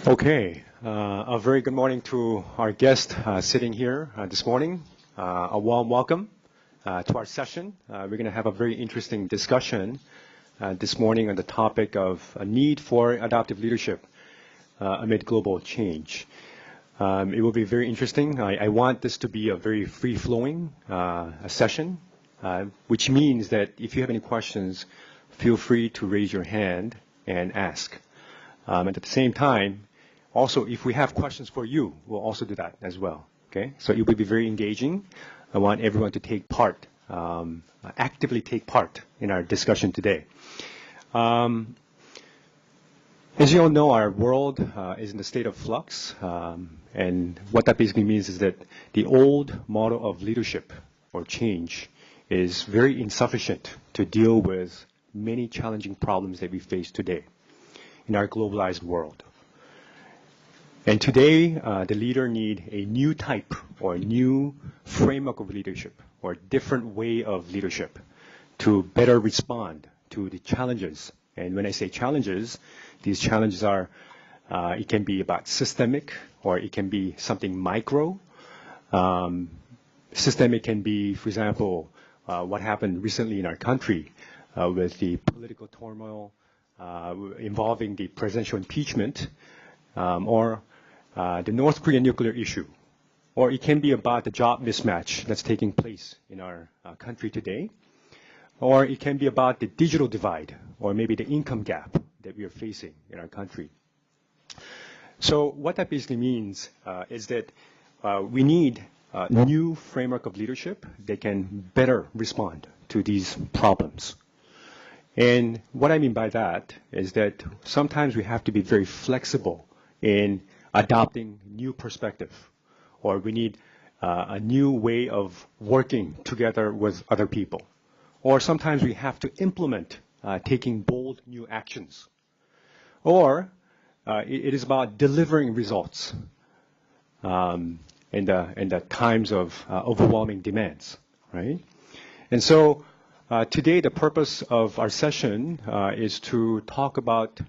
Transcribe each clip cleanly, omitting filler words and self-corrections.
Okay, a very good morning to our guest sitting here this morning. A warm welcome to our session. We're going to have a very interesting discussion this morning on the topic of a need for adaptive leadership amid global change. It will be very interesting. I want this to be a very free-flowing session, which means that if you have any questions, feel free to raise your hand and ask. And at the same time, also, if we have questions for you, we'll also do that as well. Okay, so it will be very engaging. I want everyone to take part, actively take part in our discussion today. As you all know, our world is in a state of flux, and what that basically means is that the old model of leadership or change is very insufficient to deal with many challenging problems that we face today in our globalized world. And today, the leader need a new type or new framework of leadership or different way of leadership to better respond to the challenges. And when I say challenges, these challenges are, it can be about systemic or it can be something micro. Systemic can be, for example, what happened recently in our country with the political turmoil involving the presidential impeachment, or the North Korean nuclear issue. Or it can be about the job mismatch that's taking place in our country today. Or it can be about the digital divide, or maybe the income gap that we are facing in our country. So what that basically means is that we need a new framework of leadership that can better respond to these problems. And what I mean by that is that sometimes we have to be very flexible in adopting new perspective, or we need a new way of working together with other people. Or sometimes we have to implement taking bold new actions. Or it is about delivering results in the times of overwhelming demands, right? And so today the purpose of our session is to talk about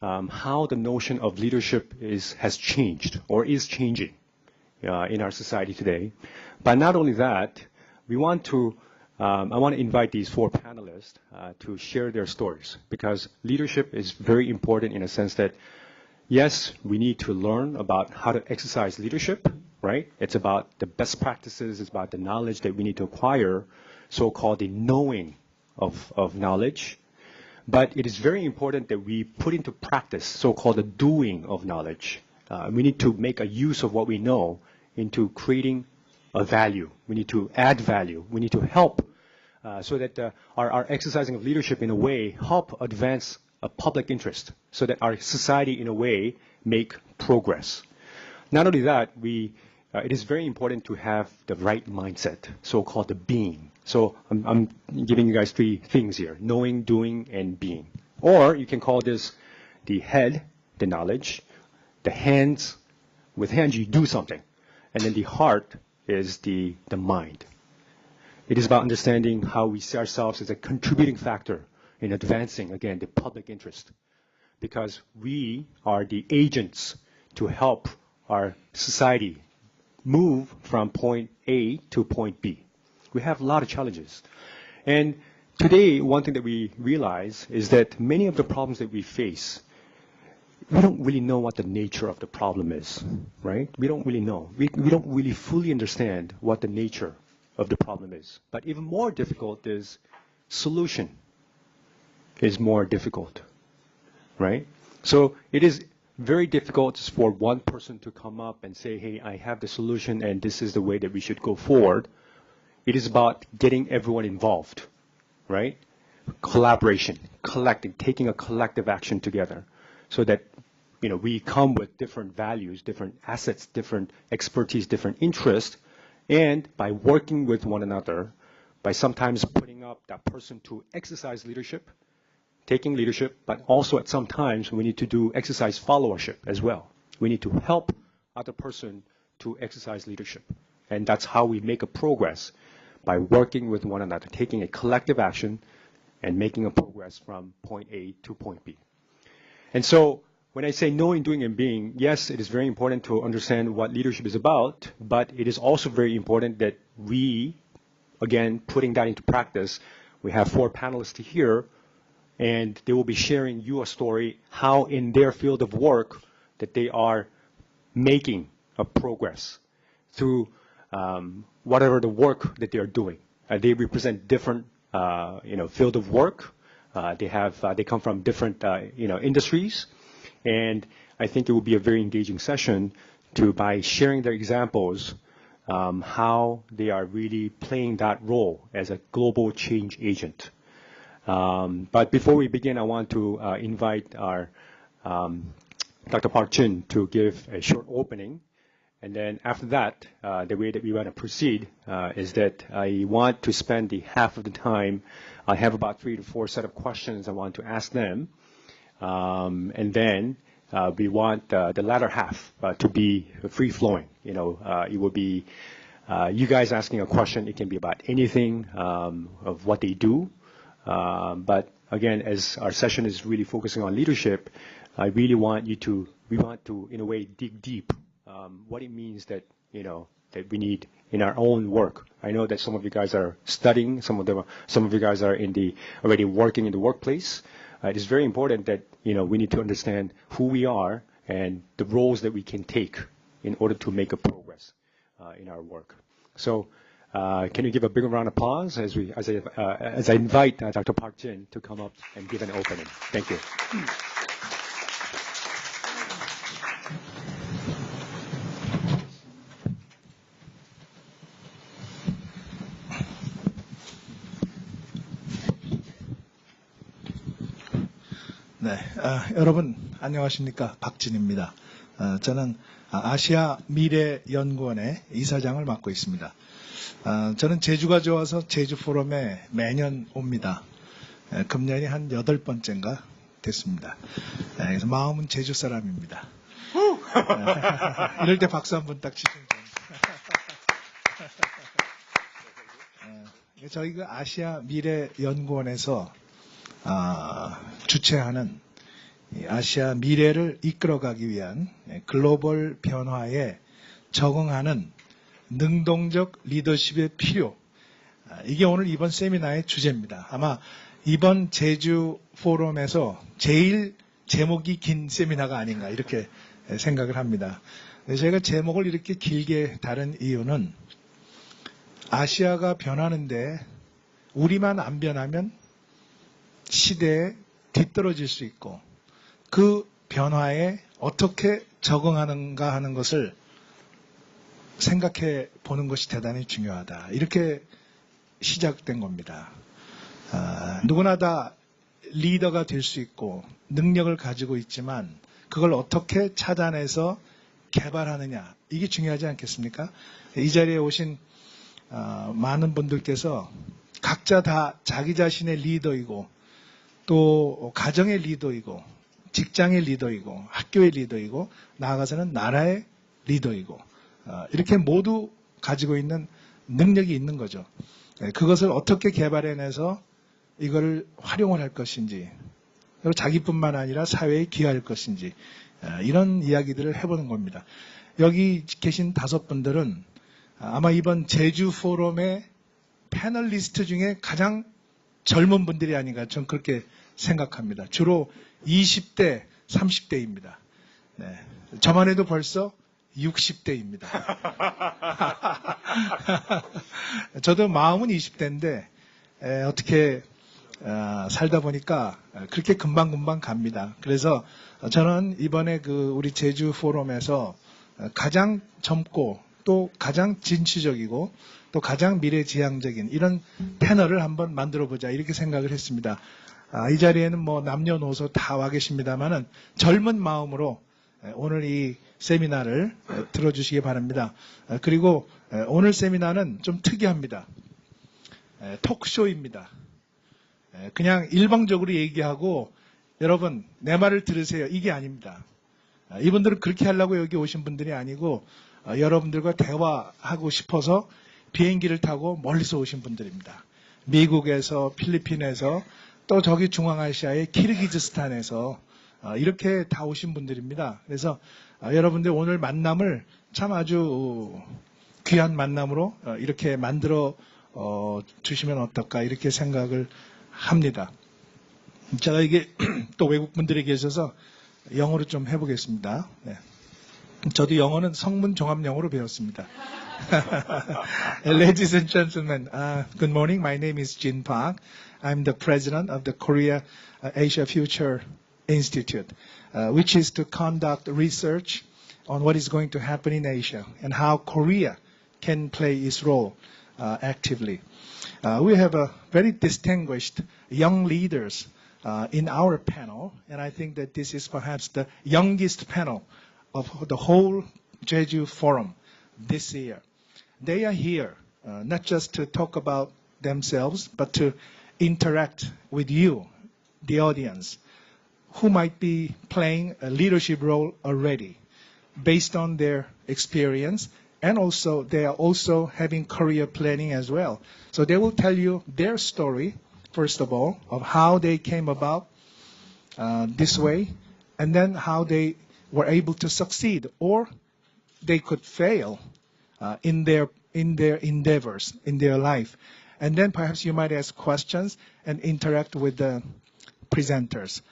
how the notion of leadership has changed or is changing in our society today. But not only that, I want to invite these four panelists to share their stories, because leadership is very important in a sense that, yes, we need to learn about how to exercise leadership, right? It's about the best practices, it's about the knowledge that we need to acquire, so-called the knowing of knowledge. But it is very important that we put into practice so-called the doing of knowledge. We need to make a use of what we know into creating a value. We need to add value. We need to help so that our exercising of leadership in a way help advance a public interest so that our society in a way make progress. Not only that, it is very important to have the right mindset, so-called the being. So I'm giving you guys three things here: knowing, doing, and being. Or you can call this the head, the knowledge, the hands. With hands you do something, and then the heart is the mind. It is about understanding how we see ourselves as a contributing factor in advancing, again, the public interest, because we are the agents to help our society move from point A to point B. We have a lot of challenges. And today, one thing that we realize is that many of the problems that we face, we don't really know what the nature of the problem is, right? We don't really know. We don't really fully understand what the nature of the problem is. But even more difficult is solution is more difficult, right? So it is very difficult for one person to come up and say, hey, I have the solution and this is the way that we should go forward. It is about getting everyone involved, right? Collaboration, collecting, taking a collective action together so that, we come with different values, different assets, different expertise, different interests, and by working with one another, by sometimes putting up that person to exercise leadership, taking leadership, but also at some times we need to exercise followership as well. We need to help other person to exercise leadership. And that's how we make a progress, by working with one another, taking a collective action and making a progress from point A to point B. And so when I say knowing, doing, and being, yes, it is very important to understand what leadership is about, but it is also very important that we, again, putting that into practice, we have 4 panelists here, and they will be sharing you a story how in their field of work that they are making a progress through whatever the work that they are doing. They represent different field of work. They come from different industries, and I think it will be a very engaging session by sharing their examples how they are really playing that role as a global change agent. But before we begin, I want to invite our Dr. Park Jin to give a short opening. And then after that, the way that we want to proceed is that I want to spend the half of the time. I have about 3 to 4 set of questions I want to ask them. And then we want the latter half to be free-flowing. It will be you guys asking a question. It can be about anything of what they do. But again, as our session is really focusing on leadership, I really want we want to, in a way, dig deep what it means that, that we need in our own work. I know that some of you guys are studying, some of you guys are already working in the workplace. It is very important that, we need to understand who we are and the roles that we can take in order to make a progress in our work. So, can you give a big round of applause as I invite Dr. Park Jin to come up and give an opening. Thank you. 네, 여러분 안녕하십니까? 박진입니다. 저는 아시아 미래연구원의 이사장을 맡고 있습니다. 저는 제주가 좋아서 제주포럼에 매년 옵니다. 금년이 한 8번째인가 됐습니다. 그래서 마음은 제주 사람입니다. 이럴 때 박수 한번 딱 치시면 됩니다. 저희 그 아시아 미래연구원에서 주최하는 아시아 미래를 이끌어가기 위한 글로벌 변화에 적응하는 능동적 리더십의 필요. 이게 오늘 이번 세미나의 주제입니다. 아마 이번 제주 포럼에서 제일 제목이 긴 세미나가 아닌가 이렇게 생각을 합니다. 제가 제목을 이렇게 길게 다룬 이유는 아시아가 변하는데 우리만 안 변하면 시대에 뒤떨어질 수 있고 그 변화에 어떻게 적응하는가 하는 것을 생각해 보는 것이 대단히 중요하다. 이렇게 시작된 겁니다. 누구나 다 리더가 될 수 있고 능력을 가지고 있지만 그걸 어떻게 찾아내서 개발하느냐 이게 중요하지 않겠습니까? 이 자리에 오신 많은 분들께서 각자 다 자기 자신의 리더이고 또 가정의 리더이고 직장의 리더이고 학교의 리더이고 나아가서는 나라의 리더이고 이렇게 모두 가지고 있는 능력이 있는 거죠. 그것을 어떻게 개발해내서 이걸 활용을 할 것인지 그리고 자기뿐만 아니라 사회에 기여할 것인지 이런 이야기들을 해보는 겁니다. 여기 계신 5분들은 아마 이번 제주 포럼의 패널리스트 중에 가장 젊은 분들이 아닌가 저는 그렇게 생각합니다. 주로 20대, 30대입니다. 네. 저만 해도 벌써 60대입니다. 저도 마음은 20대인데 어떻게 살다 보니까 그렇게 금방금방 갑니다. 그래서 저는 이번에 우리 제주 포럼에서 가장 젊고 또 가장 진취적이고 또 가장 미래지향적인 이런 패널을 한번 만들어보자 이렇게 생각을 했습니다. 이 자리에는 뭐 남녀노소 다 와 계십니다만은 젊은 마음으로 오늘 이 세미나를 들어주시기 바랍니다. 그리고 오늘 세미나는 좀 특이합니다. 톡쇼입니다. 그냥 일방적으로 얘기하고 여러분 내 말을 들으세요. 이게 아닙니다. 이분들은 그렇게 하려고 여기 오신 분들이 아니고 여러분들과 대화하고 싶어서 비행기를 타고 멀리서 오신 분들입니다. 미국에서 필리핀에서 또 저기 중앙아시아의 키르기즈스탄에서 이렇게 다 오신 분들입니다. 그래서 여러분들 오늘 만남을 참 아주 귀한 만남으로 이렇게 만들어 주시면 어떨까 이렇게 생각을 합니다. 제가 이게 또 외국 분들이 계셔서 영어로 좀 해보겠습니다. 네. 저도 영어는 성문 종합 영어로 배웠습니다. Ladies and gentlemen, good morning. My name is Jin Park. I'm the president of the Korea Asia Future Institute, which is to conduct research on what is going to happen in Asia and how Korea can play its role actively. We have a very distinguished young leaders in our panel, and I think that this is perhaps the youngest panel of the whole Jeju Forum this year. They are here not just to talk about themselves, but to interact with you, the audience, who might be playing a leadership role already based on their experience, and also they are also having career planning as well. So they will tell you their story, first of all, of how they came about this way, and then how they were able to succeed, or they could fail in their endeavors, in their life. And then perhaps you might ask questions and interact with the presenters.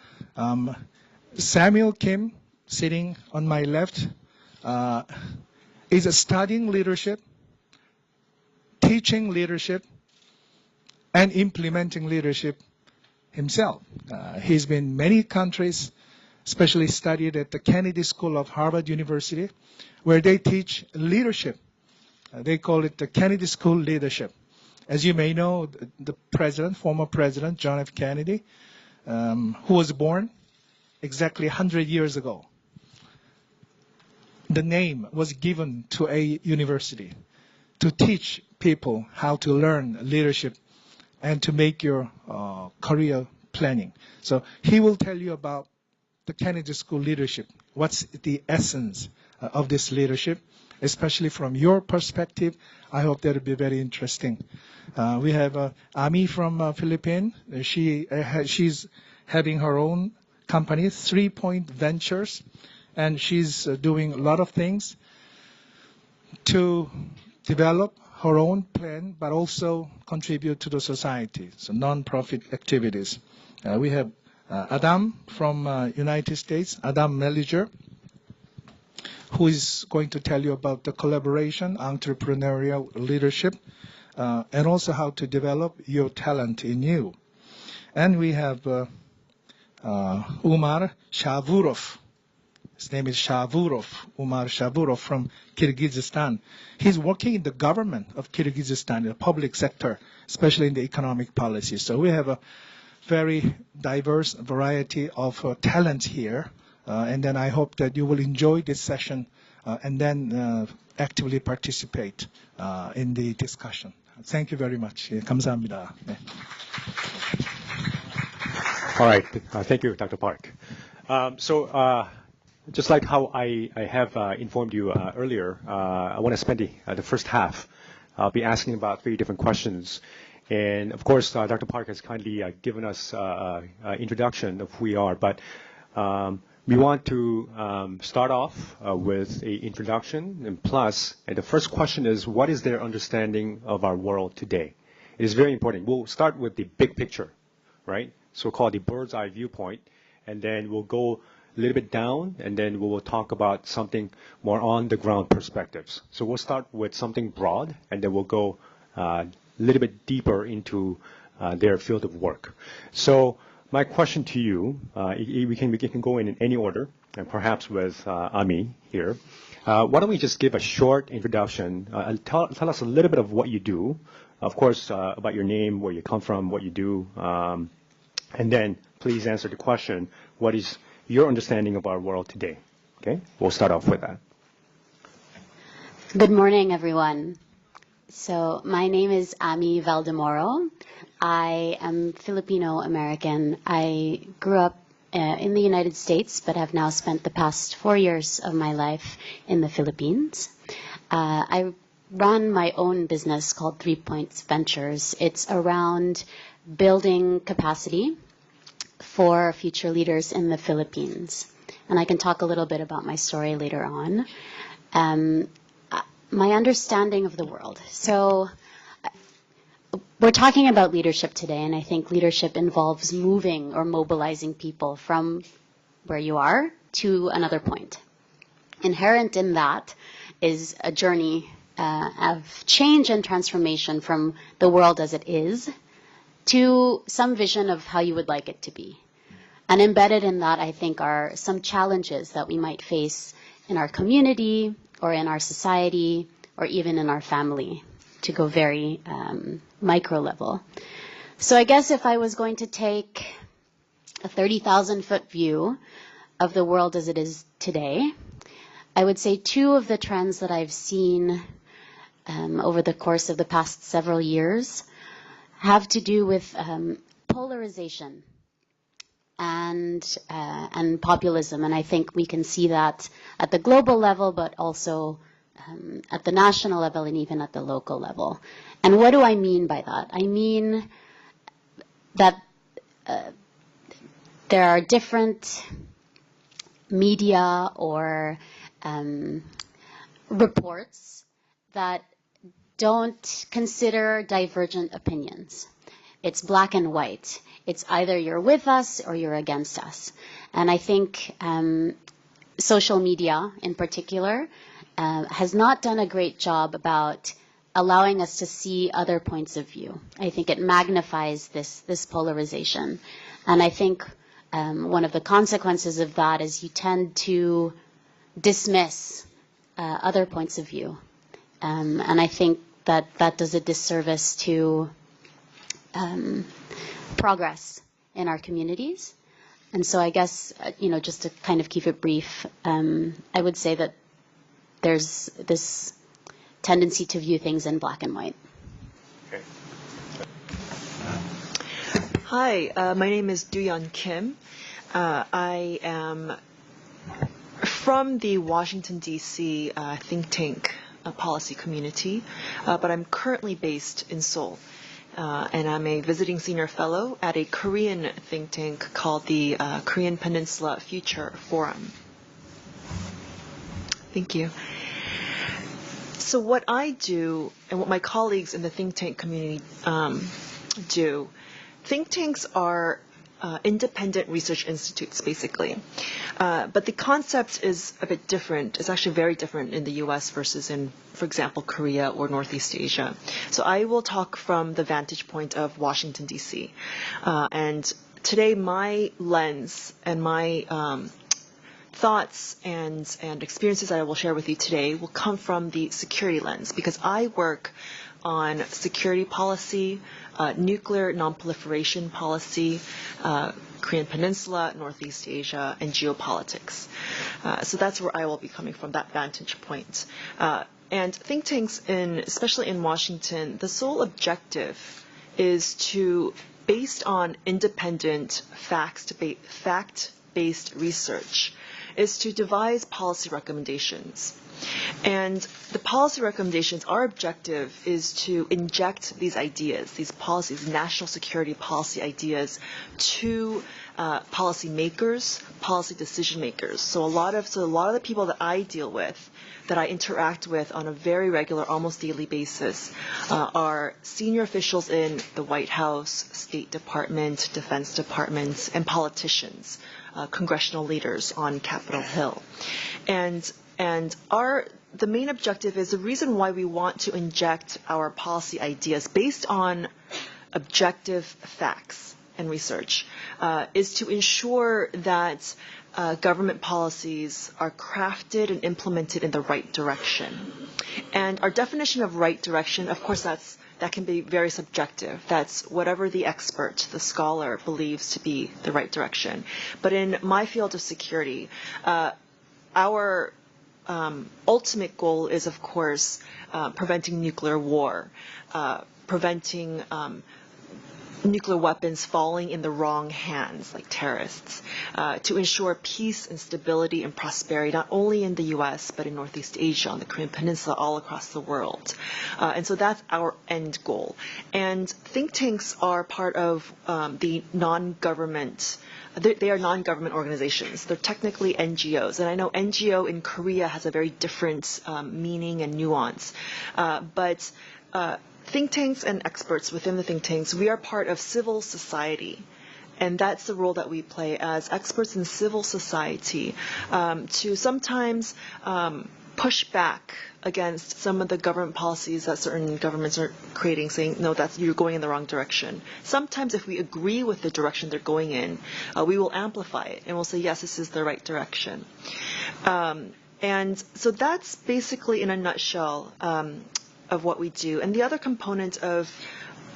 Samuel Kim, sitting on my left, is studying leadership, teaching leadership, and implementing leadership himself. He's been in many countries, especially studied at the Kennedy School of Harvard University, where they teach leadership. They call it the Kennedy School Leadership. As you may know, the president, former president, John F. Kennedy, who was born exactly 100 years ago, the name was given to a university to teach people how to learn leadership and to make your career planning. So he will tell you about the Kennedy School leadership. What's the essence of this leadership, especially from your perspective? I hope that will be very interesting. We have Ami from Philippines. She's having her own company, 3 Point Ventures, and she's doing a lot of things to develop her own plan, but also contribute to the society, so non-profit activities. We have Adam from United States, Adam Melliger, who is going to tell you about the collaboration, entrepreneurial leadership, and also how to develop your talent in you. And we have Umar Shavurov. His name is Shavurov, Umar Shavurov from Kyrgyzstan. He's working in the government of Kyrgyzstan, in the public sector, especially in the economic policy. So we have a very diverse variety of talents here. And then I hope that you will enjoy this session and then actively participate in the discussion. Thank you very much. 예, 감사합니다. 네. All right. Thank you, Dr. Park. Just like how I have informed you earlier, I want to spend the first half. I'll be asking about 3 different questions. And of course, Dr. Park has kindly given us an introduction of who we are. But we want to start off with an introduction. And the first question is, what is their understanding of our world today? It is very important. We'll start with the big picture, right? So-called the bird's eye viewpoint. And then we'll go a little bit down, and then we will talk about something more on the ground perspectives. So we'll start with something broad, and then we'll go a little bit deeper into their field of work. So my question to you, we can go in any order, and perhaps with Ami here. Why don't we just give a short introduction, and tell us a little bit of what you do, of course, about your name, where you come from, what you do, and then please answer the question, what is your understanding of our world today? Okay, we'll start off with that. Good morning, everyone. So my name is Ami Valdemoro. I am Filipino-American. I grew up in the United States, but have now spent the past 4 years of my life in the Philippines. I run my own business called 3 Points Ventures. It's around building capacity for future leaders in the Philippines. And I can talk a little bit about my story later on. My understanding of the world. So we're talking about leadership today, and I think leadership involves moving or mobilizing people from where you are to another point. Inherent in that is a journey of change and transformation from the world as it is to some vision of how you would like it to be. And embedded in that, I think, are some challenges that we might face in our community or in our society or even in our family, to go very micro level. So I guess if I was going to take a 30,000-foot view of the world as it is today, I would say two of the trends that I've seen over the course of the past several years have to do with polarization and populism. And I think we can see that at the global level, but also at the national level and even at the local level. And what do I mean by that? I mean that there are different media or reports that don't consider divergent opinions. It's black and white. It's either you're with us or you're against us. And I think social media in particular has not done a great job about allowing us to see other points of view. I think it magnifies this polarization. And I think one of the consequences of that is you tend to dismiss other points of view. And I think that does a disservice to progress in our communities. And so I guess, just to kind of keep it brief, I would say that there's this tendency to view things in black and white. Okay. Hi, my name is Dooyeon Kim. I am from the Washington, D.C. Think tank policy community, but I'm currently based in Seoul. And I'm a visiting senior fellow at a Korean think tank called the Korean Peninsula Future Forum. Thank you. So what I do and what my colleagues in the think tank community do, think tanks are independent research institutes, basically. But the concept is a bit different. It's actually very different in the U.S. versus in, for example, Korea or Northeast Asia. So I will talk from the vantage point of Washington, D.C. And today my lens and my thoughts and experiences that I will share with you today will come from the security lens, because I work on security policy, nuclear nonproliferation policy, Korean Peninsula, Northeast Asia, and geopolitics. So that's where I will be coming from, that vantage point. And think tanks, especially in Washington, the sole objective is to, based on independent fact-based research, is to devise policy recommendations. And the policy recommendations, our objective is to inject these ideas, these policies, national security policy ideas, to policy makers, policy decision makers. So a lot of the people that I deal with, that I interact with on a very regular, almost daily basis, are senior officials in the White House, State Department, Defense Departments, and politicians, congressional leaders on Capitol Hill. And the main objective is, the reason why we want to inject our policy ideas based on objective facts and research is to ensure that government policies are crafted and implemented in the right direction. And our definition of right direction, of course, that can be very subjective. That's whatever the expert, the scholar, believes to be the right direction. But in my field of security, our ultimate goal is, of course, preventing nuclear war, preventing nuclear weapons falling in the wrong hands, like terrorists, to ensure peace and stability and prosperity, not only in the U.S., but in Northeast Asia, on the Korean Peninsula, all across the world. And so that's our end goal. And think tanks are part of the non-government they are non-government organizations. They're technically NGOs. And I know NGO in Korea has a very different meaning and nuance. But think tanks and experts within the think tanks, we are part of civil society. And that's the role that we play as experts in civil society to sometimes push back against some of the government policies that certain governments are creating, saying, no, you're going in the wrong direction. Sometimes if we agree with the direction they're going in, we will amplify it and we'll say, yes, this is the right direction. And so that's basically in a nutshell of what we do. And the other component of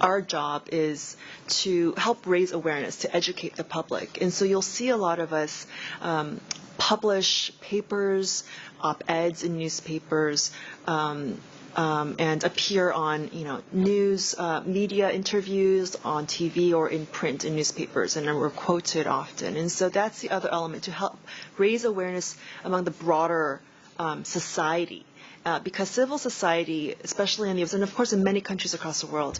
our job is to help raise awareness, to educate the public. And so you'll see a lot of us publish papers, op-eds in newspapers, and appear on, news, media interviews on TV or in print in newspapers, and we're quoted often. And so that's the other element, to help raise awareness among the broader society. Because civil society, especially in the U.S. and of course in many countries across the world,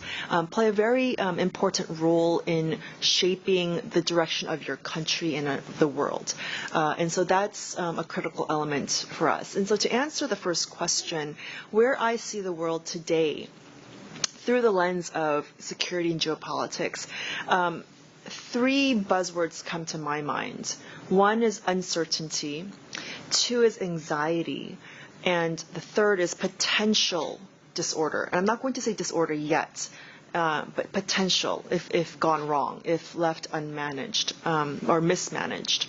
play a very important role in shaping the direction of your country and the world. And so that's a critical element for us. And so to answer the first question, where I see the world today through the lens of security and geopolitics, three buzzwords come to my mind. One is uncertainty, two is anxiety, and the third is potential disorder. And I'm not going to say disorder yet, but potential if gone wrong, if left unmanaged or mismanaged.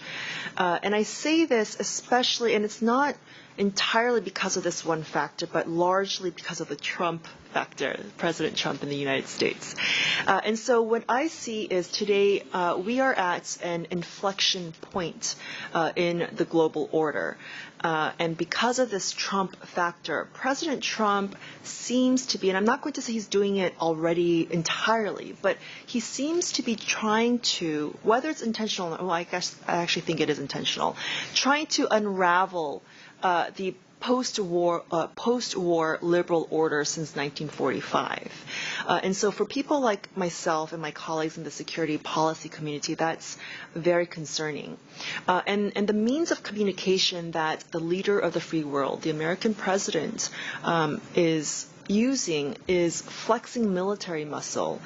And I say this especially, and it's not entirely because of this one factor, but largely because of the Trump factor, President Trump in the United States. And so what I see is today we are at an inflection point in the global order. And because of this Trump factor, President Trump seems to be, and I'm not going to say he's doing it already entirely, but he seems to be trying to, whether it's intentional, well, I actually think it is intentional, trying to unravel the post-war liberal order since 1945. And so for people like myself and my colleagues in the security policy community, that's very concerning. And the means of communication that the leader of the free world, the American president, is using is flexing military muscle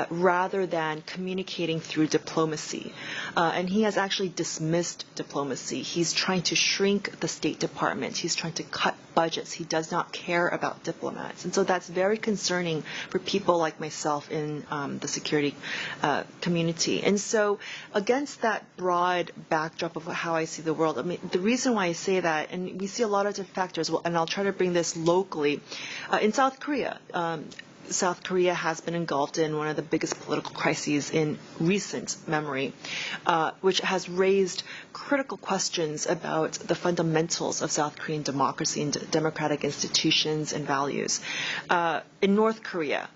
rather than communicating through diplomacy. And he has actually dismissed diplomacy. He's trying to shrink the State Department. He's trying to cut budgets. He does not care about diplomats. And so that's very concerning for people like myself in the security community. And so against that broad backdrop of how I see the world, I mean, the reason why I say that, and we see a lot of different factors, and I'll try to bring this locally, in South Korea. South Korea has been engulfed in one of the biggest political crises in recent memory, which has raised critical questions about the fundamentals of South Korean democracy and democratic institutions and values. In North Korea,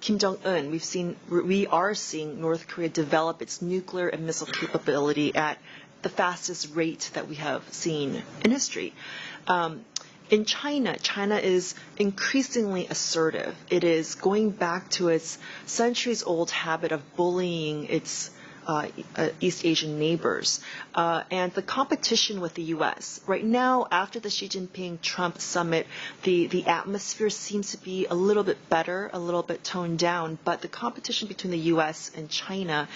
Kim Jong-un, we are seeing North Korea develop its nuclear and missile capability at the fastest rate that we have seen in history. In China, China is increasingly assertive. It is going back to its centuries-old habit of bullying its East Asian neighbors. And the competition with the U.S. Right now, after the Xi Jinping-Trump summit, the atmosphere seems to be a little bit better, a little bit toned down, but the competition between the U.S. and China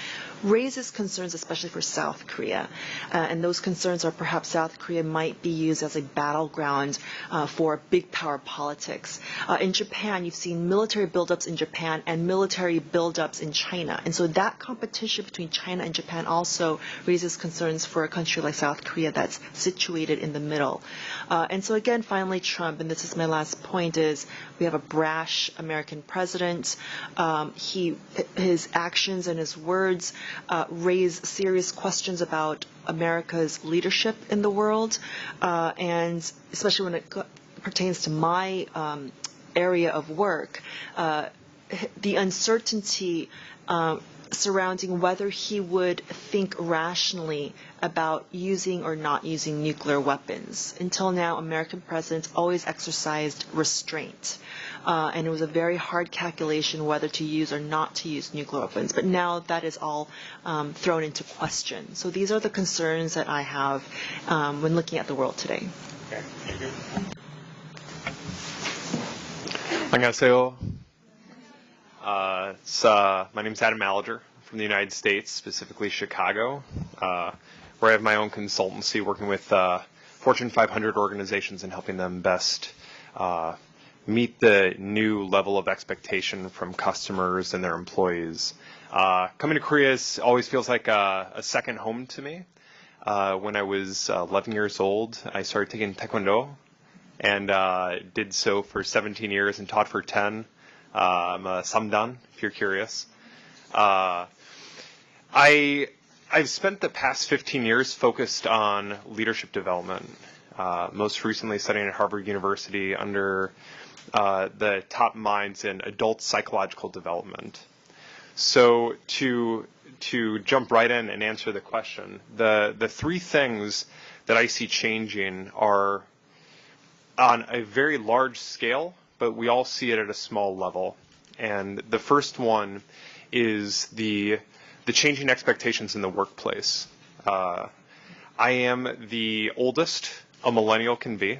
raises concerns, especially for South Korea. And those concerns are perhaps South Korea might be used as a battleground for big power politics. In Japan, you've seen military buildups in Japan and military buildups in China. And so that competition between China and Japan also raises concerns for a country like South Korea that's situated in the middle. And so again, finally, Trump, and this is my last point, is we have a brash American president. His actions and his words raise serious questions about America's leadership in the world, and especially when it pertains to my area of work, the uncertainty surrounding whether he would think rationally about using or not using nuclear weapons. Until now, American presidents always exercised restraint. and it was a very hard calculation whether to use or not to use nuclear weapons. But now that is all thrown into question. So these are the concerns that I have when looking at the world today. Okay, thank you. 안녕하세요. My name is Adam Malager from the United States, specifically Chicago, where I have my own consultancy working with Fortune 500 organizations and helping them best meet the new level of expectation from customers and their employees. Coming to Korea always feels like a second home to me. When I was 11 years old, I started taking Taekwondo and did so for 17 years and taught for 10. I'm a samdan, if you're curious. I've spent the past 15 years focused on leadership development, most recently studying at Harvard University under the top minds in adult psychological development. So to jump right in and answer the question, the three things that I see changing are on a very large scale, but we all see it at a small level. And the first one is the changing expectations in the workplace. I am the oldest a millennial can be,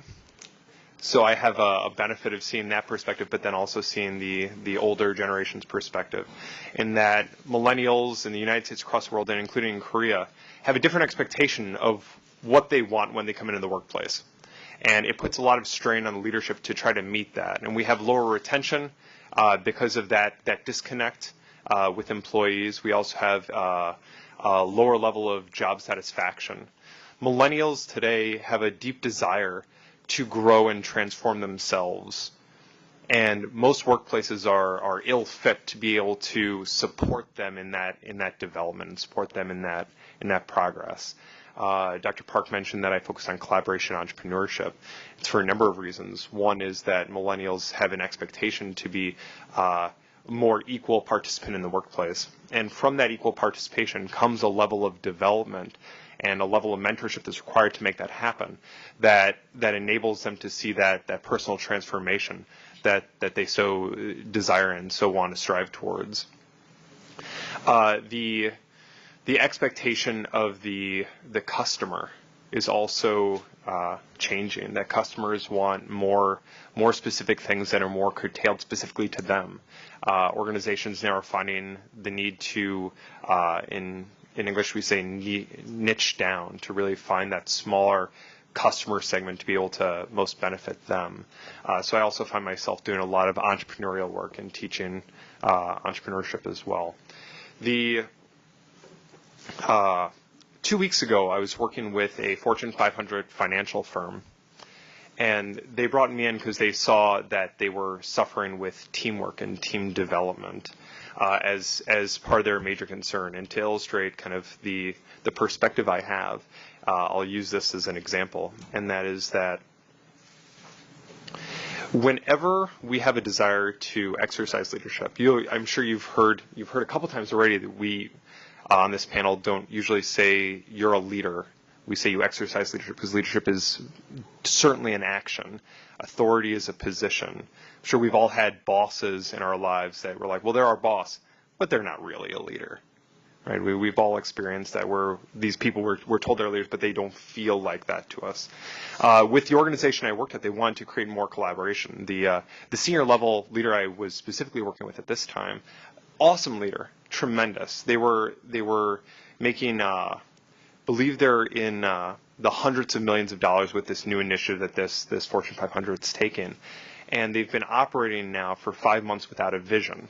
so I have a benefit of seeing that perspective, but then also seeing the older generation's perspective, in that millennials in the United States, across the world, and including in Korea, have a different expectation of what they want when they come into the workplace. And it puts a lot of strain on the leadership to try to meet that. And we have lower retention because of that disconnect with employees. We also have a lower level of job satisfaction. Millennials today have a deep desire to grow and transform themselves. And most workplaces are ill fit to be able to support them in that development and support them in that progress. Dr. Park mentioned that I focus on collaboration and entrepreneurship. It's for a number of reasons. One is that millennials have an expectation to be a more equal participant in the workplace. And from that equal participation comes a level of development and a level of mentorship that's required to make that happen, that enables them to see that personal transformation that they so desire and so want to strive towards. The expectation of the customer is also changing. That customers want more specific things that are more curtailed specifically to them. Organizations now are finding the need to, in English we say niche down, to really find that smaller customer segment to be able to most benefit them. So I also find myself doing a lot of entrepreneurial work and teaching entrepreneurship as well. 2 weeks ago, I was working with a Fortune 500 financial firm, and they brought me in because they saw that they were suffering with teamwork and team development as part of their major concern. And to illustrate kind of the perspective I have, I'll use this as an example, and that is that whenever we have a desire to exercise leadership, I'm sure you've heard a couple times already that we on this panel don't usually say you're a leader. We say you exercise leadership, because leadership is certainly an action. Authority is a position. I'm sure we've all had bosses in our lives that were like, well, they're our boss, but they're not really a leader, right? We've all experienced that, where these people we're told they're leaders, but they don't feel like that to us. With the organization I worked at, they wanted to create more collaboration. The senior level leader I was specifically working with at this time, awesome leader, tremendous. They were making, believe they're in the hundreds of millions of dollars with this new initiative that this Fortune 500 is taking, and they've been operating now for 5 months without a vision.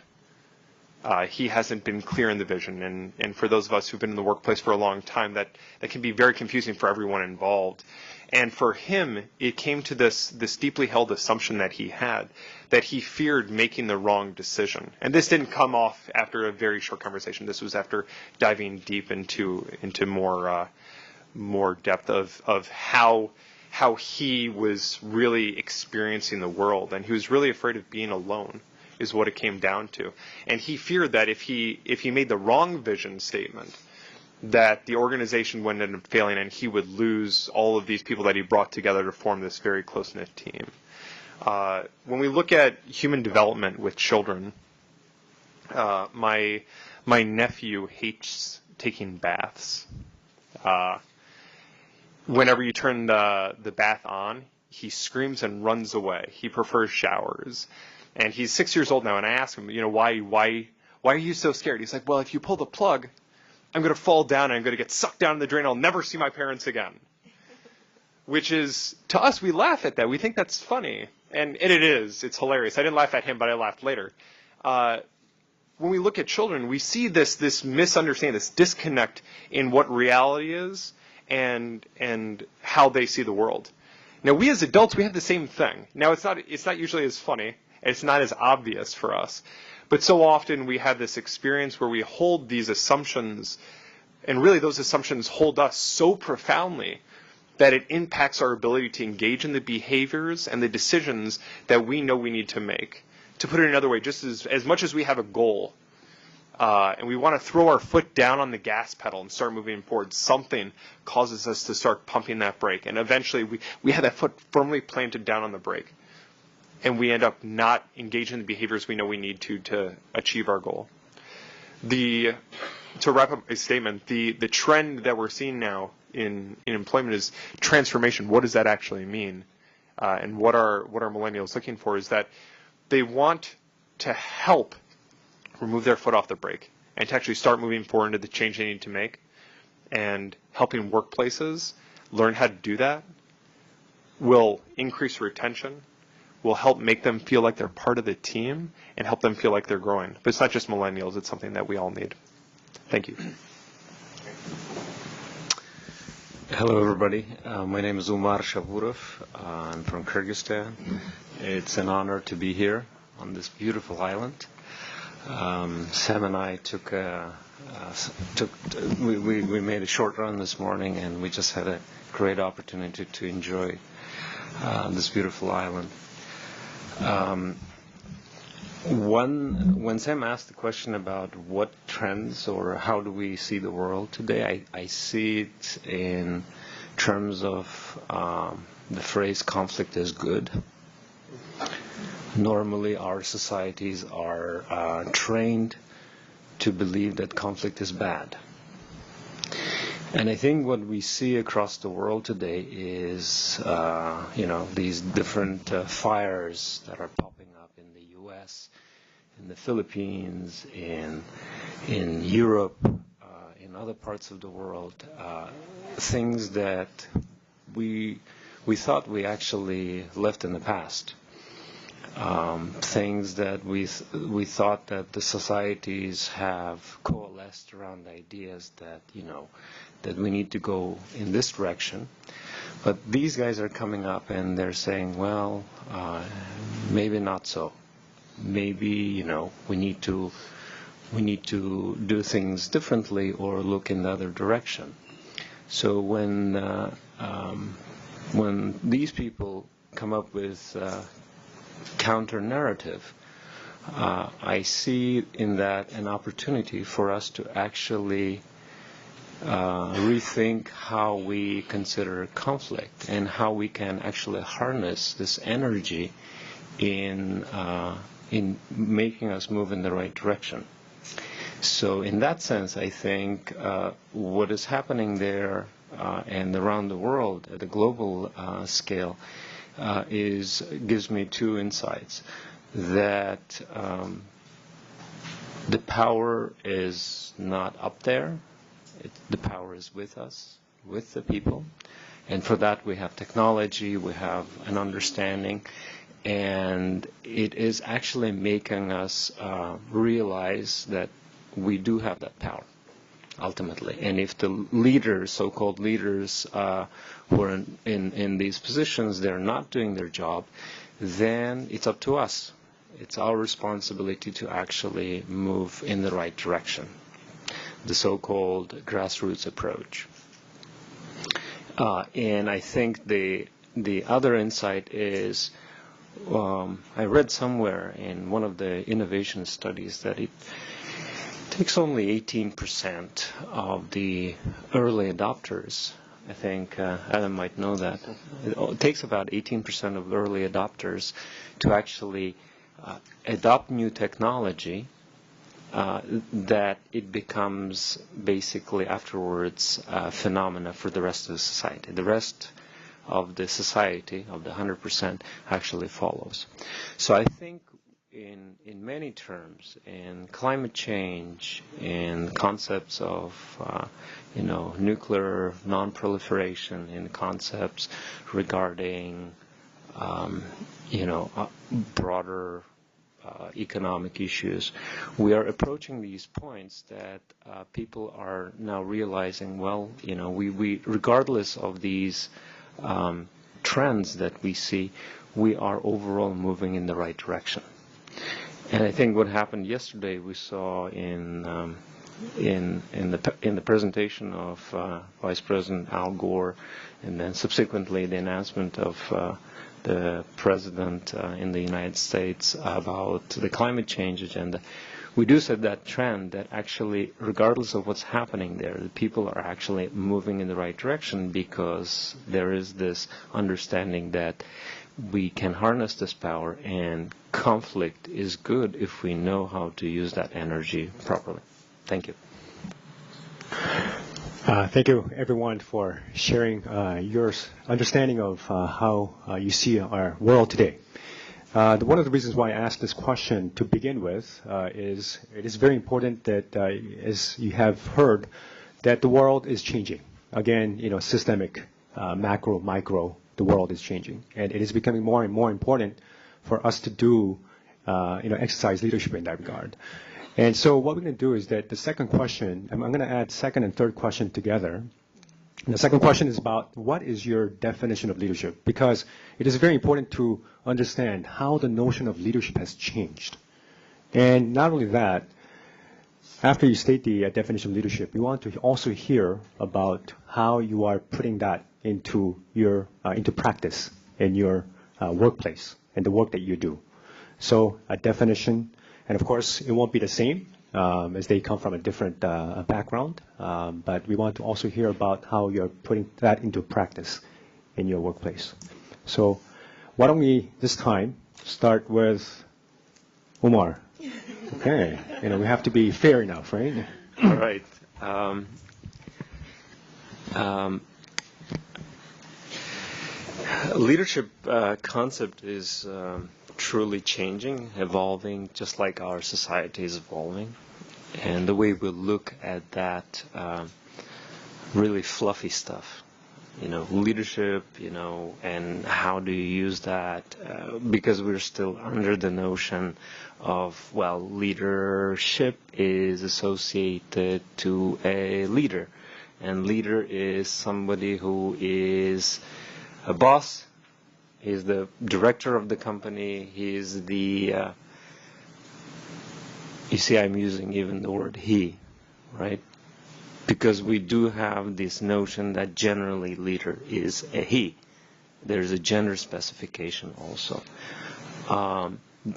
He hasn't been clear in the vision, and for those of us who've been in the workplace for a long time, that can be very confusing for everyone involved. And for him, it came to this deeply held assumption that he had, that he feared making the wrong decision. And this didn't come off after a very short conversation. This was after diving deep into more depth of how he was really experiencing the world, and he was really afraid of being alone, is what it came down to. And he feared that if he made the wrong vision statement, that the organization would end up failing and he would lose all of these people that he brought together to form this very close-knit team. When we look at human development with children, my nephew hates taking baths. Whenever you turn the bath on, he screams and runs away. He prefers showers. And he's 6 years old now, and I ask him, why are you so scared? He's like, well, if you pull the plug, I'm going to fall down and I'm going to get sucked down in the drain. I'll never see my parents again. Which is, to us, we laugh at that. We think that's funny. And it is. It's hilarious. I didn't laugh at him, but I laughed later. When we look at children, we see this misunderstanding, this disconnect in what reality is and how they see the world. Now, we as adults, we have the same thing. Now, it's not usually as funny. It's not as obvious for us. But so often we have this experience where we hold these assumptions, and really those assumptions hold us so profoundly that it impacts our ability to engage in the behaviors and the decisions that we know we need to make. To put it another way, just as much as we have a goal, and we want to throw our foot down on the gas pedal and start moving forward, something causes us to start pumping that brake. And eventually we have that foot firmly planted down on the brake. And we end up not engaging in the behaviors we know we need to achieve our goal. To wrap up my statement, the trend that we're seeing now in employment is transformation. What does that actually mean? And what are millennials looking for is that they want to help remove their foot off the brake and to actually start moving forward into the change they need to make. And helping workplaces learn how to do that will increase retention, will help make them feel like they're part of the team, and help them feel like they're growing. But it's not just millennials, it's something that we all need. Thank you. Hello, everybody. My name is Umar Shavurov. I'm from Kyrgyzstan. It's an honor to be here on this beautiful island. Sam and I we made a short run this morning, and we just had a great opportunity to enjoy this beautiful island. When Sam asked the question about what trends or how do we see the world today, I see it in terms of the phrase conflict is good. Normally our societies are trained to believe that conflict is bad. And I think what we see across the world today is, these different fires that are popping up in the U.S., in the Philippines, in Europe, in other parts of the world, things that we thought we actually left in the past. Things that we thought that the societies have coalesced around ideas that, that we need to go in this direction. But these guys are coming up and they're saying, well, maybe not so. Maybe, we need to do things differently or look in the other direction. So when these people come up with counter-narrative, I see in that an opportunity for us to actually rethink how we consider conflict and how we can actually harness this energy in making us move in the right direction. So in that sense, I think what is happening there and around the world at the global scale gives me two insights. That the power is not up there. The power is with us, with the people. And for that we have technology, we have an understanding, and it is actually making us realize that we do have that power, ultimately. And if the leaders, so-called leaders, who are in these positions, they're not doing their job, then it's up to us. It's our responsibility to actually move in the right direction, the so-called grassroots approach. And I think the other insight is, I read somewhere in one of the innovation studies that it takes only 18% of the early adopters I think Adam might know that. It takes about 18% of early adopters to actually adopt new technology that it becomes basically afterwards a phenomena for the rest of the society. The rest of the society, of the 100%, actually follows. So I think in many terms, in climate change, in concepts of nuclear non-proliferation, in concepts regarding broader economic issues, we are approaching these points that people are now realizing, well, we regardless of these trends that we see, we are overall moving in the right direction. And I think what happened yesterday, we saw in the presentation of Vice President Al Gore, and then subsequently the announcement of the President in the United States about the climate change agenda. We do set that trend that actually, regardless of what's happening there, the people are actually moving in the right direction, because there is this understanding that we can harness this power, and conflict is good if we know how to use that energy properly. Thank you. Thank you, everyone, for sharing your understanding of how you see our world today. One of the reasons why I asked this question to begin with is it is very important that, as you have heard, that the world is changing. Again, systemic, macro, micro, the world is changing. And it is becoming more and more important for us to do, exercise leadership in that regard. And so what we're going to do is that the second question, I'm going to add second and third question together. And the second question is about what is your definition of leadership? Because it is very important to understand how the notion of leadership has changed. And not only that, after you state the definition of leadership, we want to also hear about how you are putting that into your into practice in your workplace and the work that you do. So a definition, and of course it won't be the same as they come from a different background, but we want to also hear about how you're putting that into practice in your workplace. So why don't we this time start with Umar? Okay, we have to be fair enough, right? All right. Leadership concept is truly changing, evolving, just like our society is evolving. And the way we look at that really fluffy stuff, leadership, and how do you use that, because we're still under the notion of, well, leadership is associated to a leader. And leader is somebody who is a boss. He's the director of the company. He's the, you see, I'm using even the word he, right? Because we do have this notion that generally leader is a he. There's a gender specification also.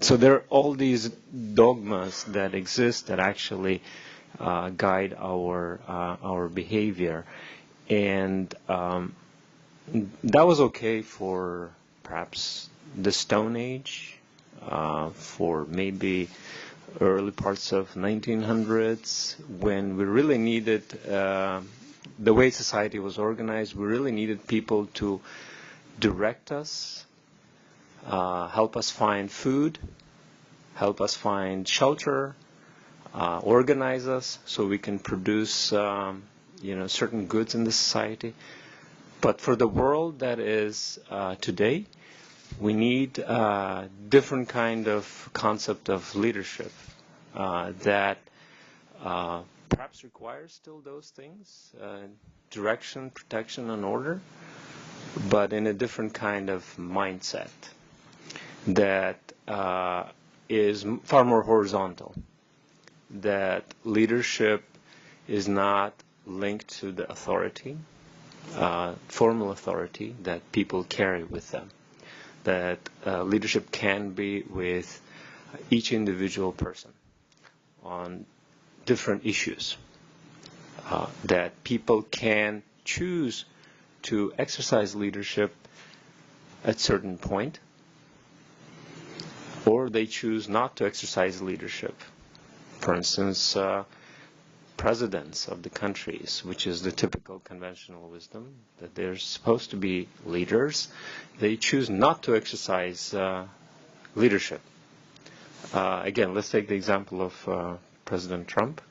So there are all these dogmas that exist that actually guide our behavior. And that was okay for perhaps the Stone Age, for maybe early parts of 1900s, when we really needed, the way society was organized, we really needed people to direct us, help us find food, help us find shelter, organize us so we can produce certain goods in the society. But for the world that is today, we need a different kind of concept of leadership that perhaps requires still those things, direction, protection, and order, but in a different kind of mindset that is far more horizontal, that leadership is not linked to the authority, formal authority that people carry with them, that leadership can be with each individual person on different issues, that people can choose to exercise leadership at certain point, or they choose not to exercise leadership. For instance, presidents of the countries, which is the typical conventional wisdom, that they're supposed to be leaders, they choose not to exercise leadership. Again, let's take the example of President Trump,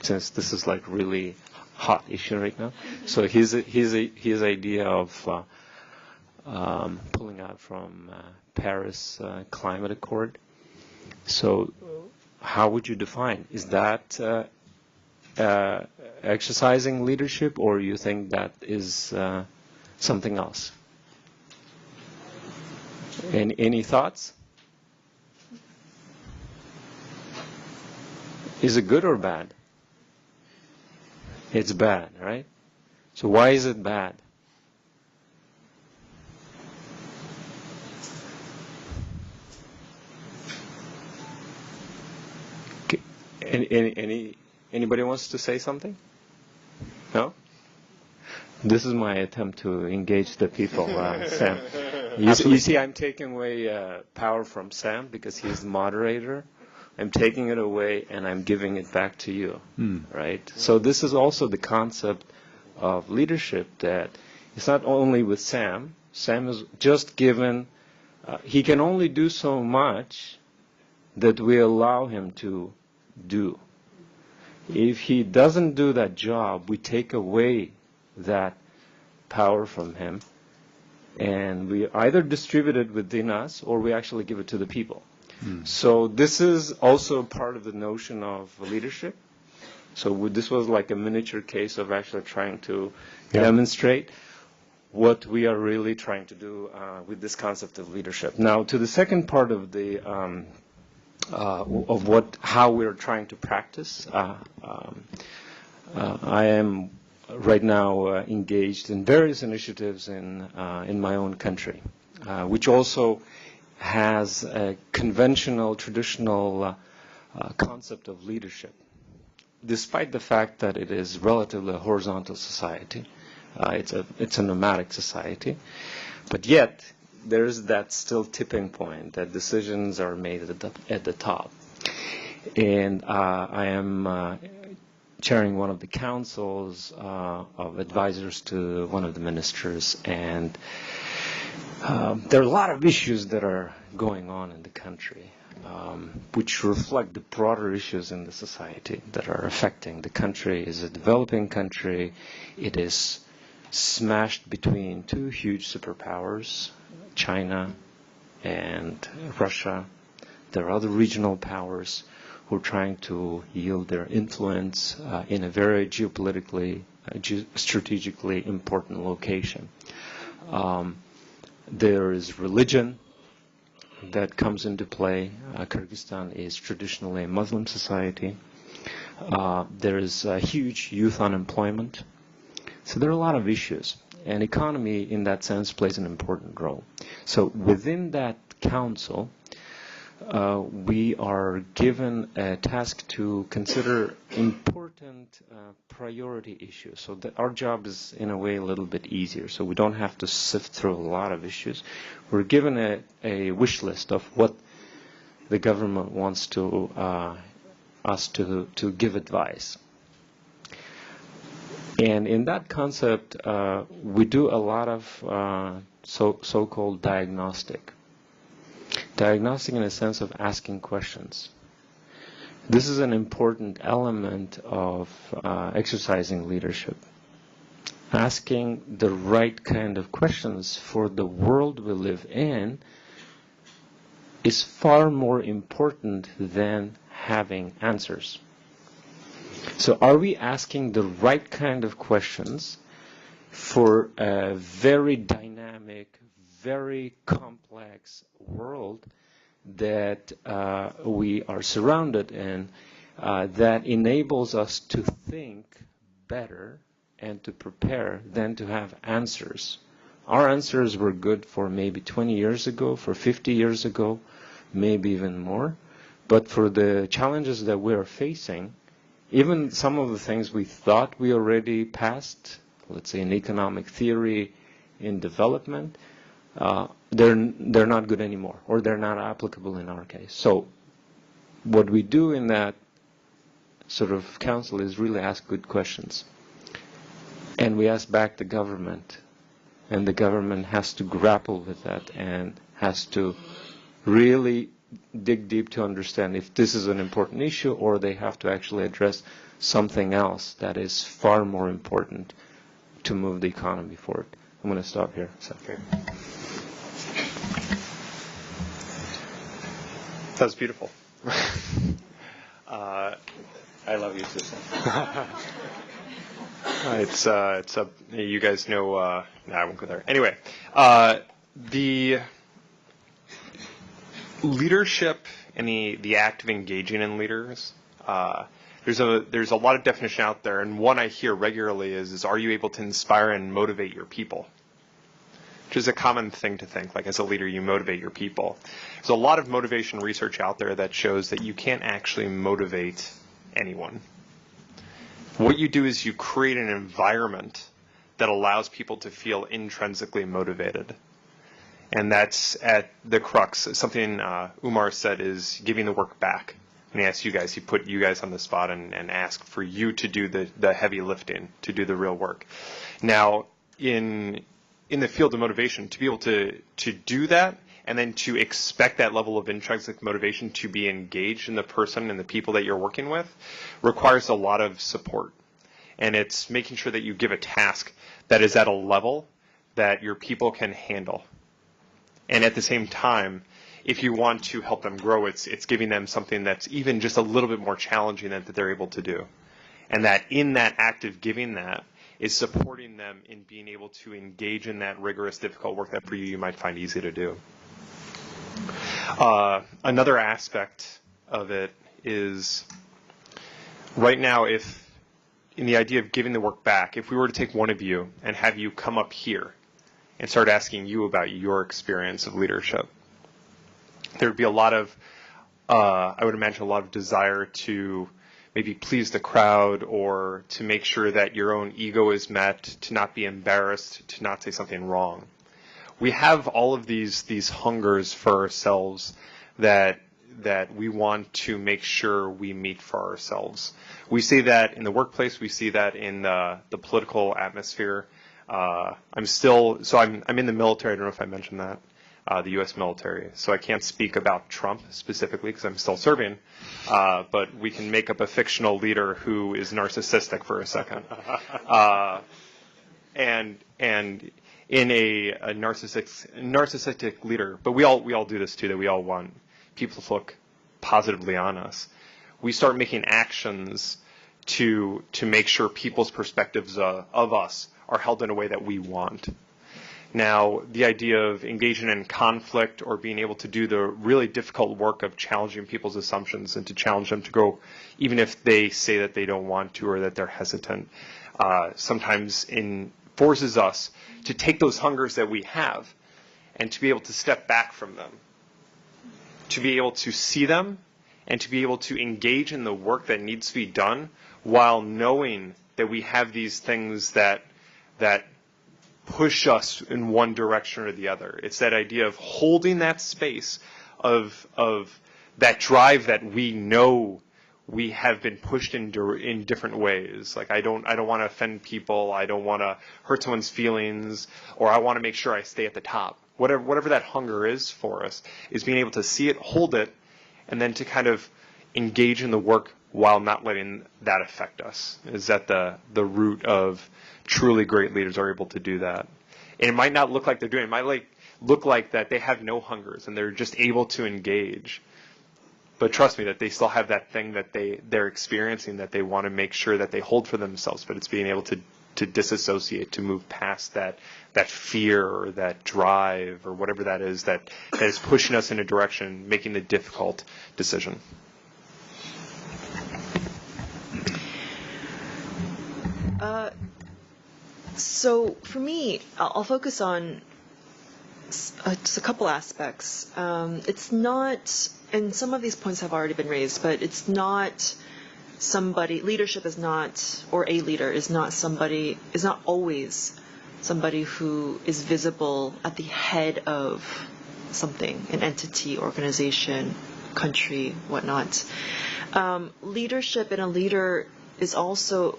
since this is like really hot issue right now. So his idea of pulling out from Paris Climate Accord. So how would you define? Is that exercising leadership, or you think that is something else? Any thoughts? Is it good or bad? It's bad, right? So why is it bad? Anybody wants to say something? No? This is my attempt to engage the people, Sam. You see, I'm taking away power from Sam because he's the moderator. I'm taking it away and I'm giving it back to you, right? So this is also the concept of leadership, that it's not only with Sam. Sam is just given, he can only do so much that we allow him to do. If he doesn't do that job, we take away that power from him, and we either distribute it within us or we actually give it to the people. So this is also part of the notion of leadership. So this was like a miniature case of actually trying to demonstrate what we are really trying to do with this concept of leadership. Now, to the second part of the how we're trying to practice, I am right now engaged in various initiatives in my own country, which also has a conventional, traditional concept of leadership, despite the fact that it is relatively a horizontal society. It's a nomadic society, but yet there is that still tipping point that decisions are made at the top. And I am chairing one of the councils of advisors to one of the ministers, and there are a lot of issues that are going on in the country, which reflect the broader issues in the society that are affecting the country. It's a developing country. It is smashed between two huge superpowers, China and Russia. There are other regional powers who are trying to yield their influence in a very geopolitically, strategically important location. There is religion that comes into play. Kyrgyzstan is traditionally a Muslim society. There is huge youth unemployment. So there are a lot of issues. And economy, in that sense, plays an important role. So within that council, we are given a task to consider important priority issues. So that our job is, in a way, a little bit easier. So we don't have to sift through a lot of issues. We're given a wish list of what the government wants to us to give advice. And in that concept, we do a lot of so-called diagnostic. Diagnostic in a sense of asking questions. This is an important element of exercising leadership. Asking the right kind of questions for the world we live in is far more important than having answers. So are we asking the right kind of questions for a very dynamic, very complex world that we are surrounded in, that enables us to think better and to prepare than to have answers? Our answers were good for maybe 20 years ago, for 50 years ago, maybe even more. But for the challenges that we are facing, even some of the things we thought we already passed, let's say in economic theory, in development, they're not good anymore, or they're not applicable in our case. So what we do in that sort of council is really ask good questions. And we ask back the government, and the government has to grapple with that and has to really dig deep to understand if this is an important issue, or they have to actually address something else that is far more important to move the economy forward. I'm going to stop here. So. Okay. That was beautiful. I love you, Susan. It's you guys know, I won't go there. Anyway, the leadership and the act of engaging in leaders, there's a lot of definition out there, and one I hear regularly is are you able to inspire and motivate your people? Which is a common thing to think, like as a leader you motivate your people. There's a lot of motivation research out there that shows that you can't actually motivate anyone. What you do is you create an environment that allows people to feel intrinsically motivated. And that's at the crux. Something Umar said is giving the work back. When he asked you guys, he put you guys on the spot and asked for you to do the heavy lifting, to do the real work. Now, in the field of motivation, to be able to do that and then to expect that level of intrinsic motivation to be engaged in the person and the people that you're working with requires a lot of support. And it's making sure that you give a task that is at a level that your people can handle. And at the same time, if you want to help them grow, it's giving them something that's even just a little bit more challenging that they're able to do. And that in that act of giving that is supporting them in being able to engage in that rigorous, difficult work that for you might find easy to do. Another aspect of it is right now, if in the idea of giving the work back, if we were to take one of you and have you come up here and start asking you about your experience of leadership, there would be a lot of, I would imagine, a lot of desire to maybe please the crowd or to make sure that your own ego is met, to not be embarrassed, to not say something wrong. We have all of these hungers for ourselves that we want to make sure we meet for ourselves. We see that in the workplace. We see that in the political atmosphere. I'm in the military. I don't know if I mentioned that. The U.S. military. So I can't speak about Trump specifically because I'm still serving, but we can make up a fictional leader who is narcissistic for a second. And in a narcissistic leader, but we all do this too, that we all want people to look positively on us. We start making actions to make sure people's perspectives of us are held in a way that we want. Now, the idea of engaging in conflict or being able to do the really difficult work of challenging people's assumptions and to challenge them to grow, even if they say that they don't want to or that they're hesitant, sometimes forces us to take those hungers that we have and to be able to step back from them, to be able to see them and to be able to engage in the work that needs to be done while knowing that we have these things that push us in one direction or the other. It's that idea of holding that space of that drive that we know we have been pushed in different ways. Like I don't want to offend people. I don't want to hurt someone's feelings, or I want to make sure I stay at the top. Whatever that hunger is for us is being able to see it, hold it, and then to kind of engage in the work while not letting that affect us. Is that the root of truly great leaders are able to do that. And it might not look like they're doing it. It might look like that they have no hungers and they're just able to engage. But trust me that they still have that thing that they're experiencing that they want to make sure that they hold for themselves, but it's being able to disassociate, to move past that fear or that drive or whatever that is pushing us in a direction, making the difficult decision. So for me, I'll focus on just a couple aspects. It's not, and some of these points have already been raised, but it's not leadership is not, or a leader is not always somebody who is visible at the head of something, an entity, organization, country, whatnot. Leadership in a leader is also,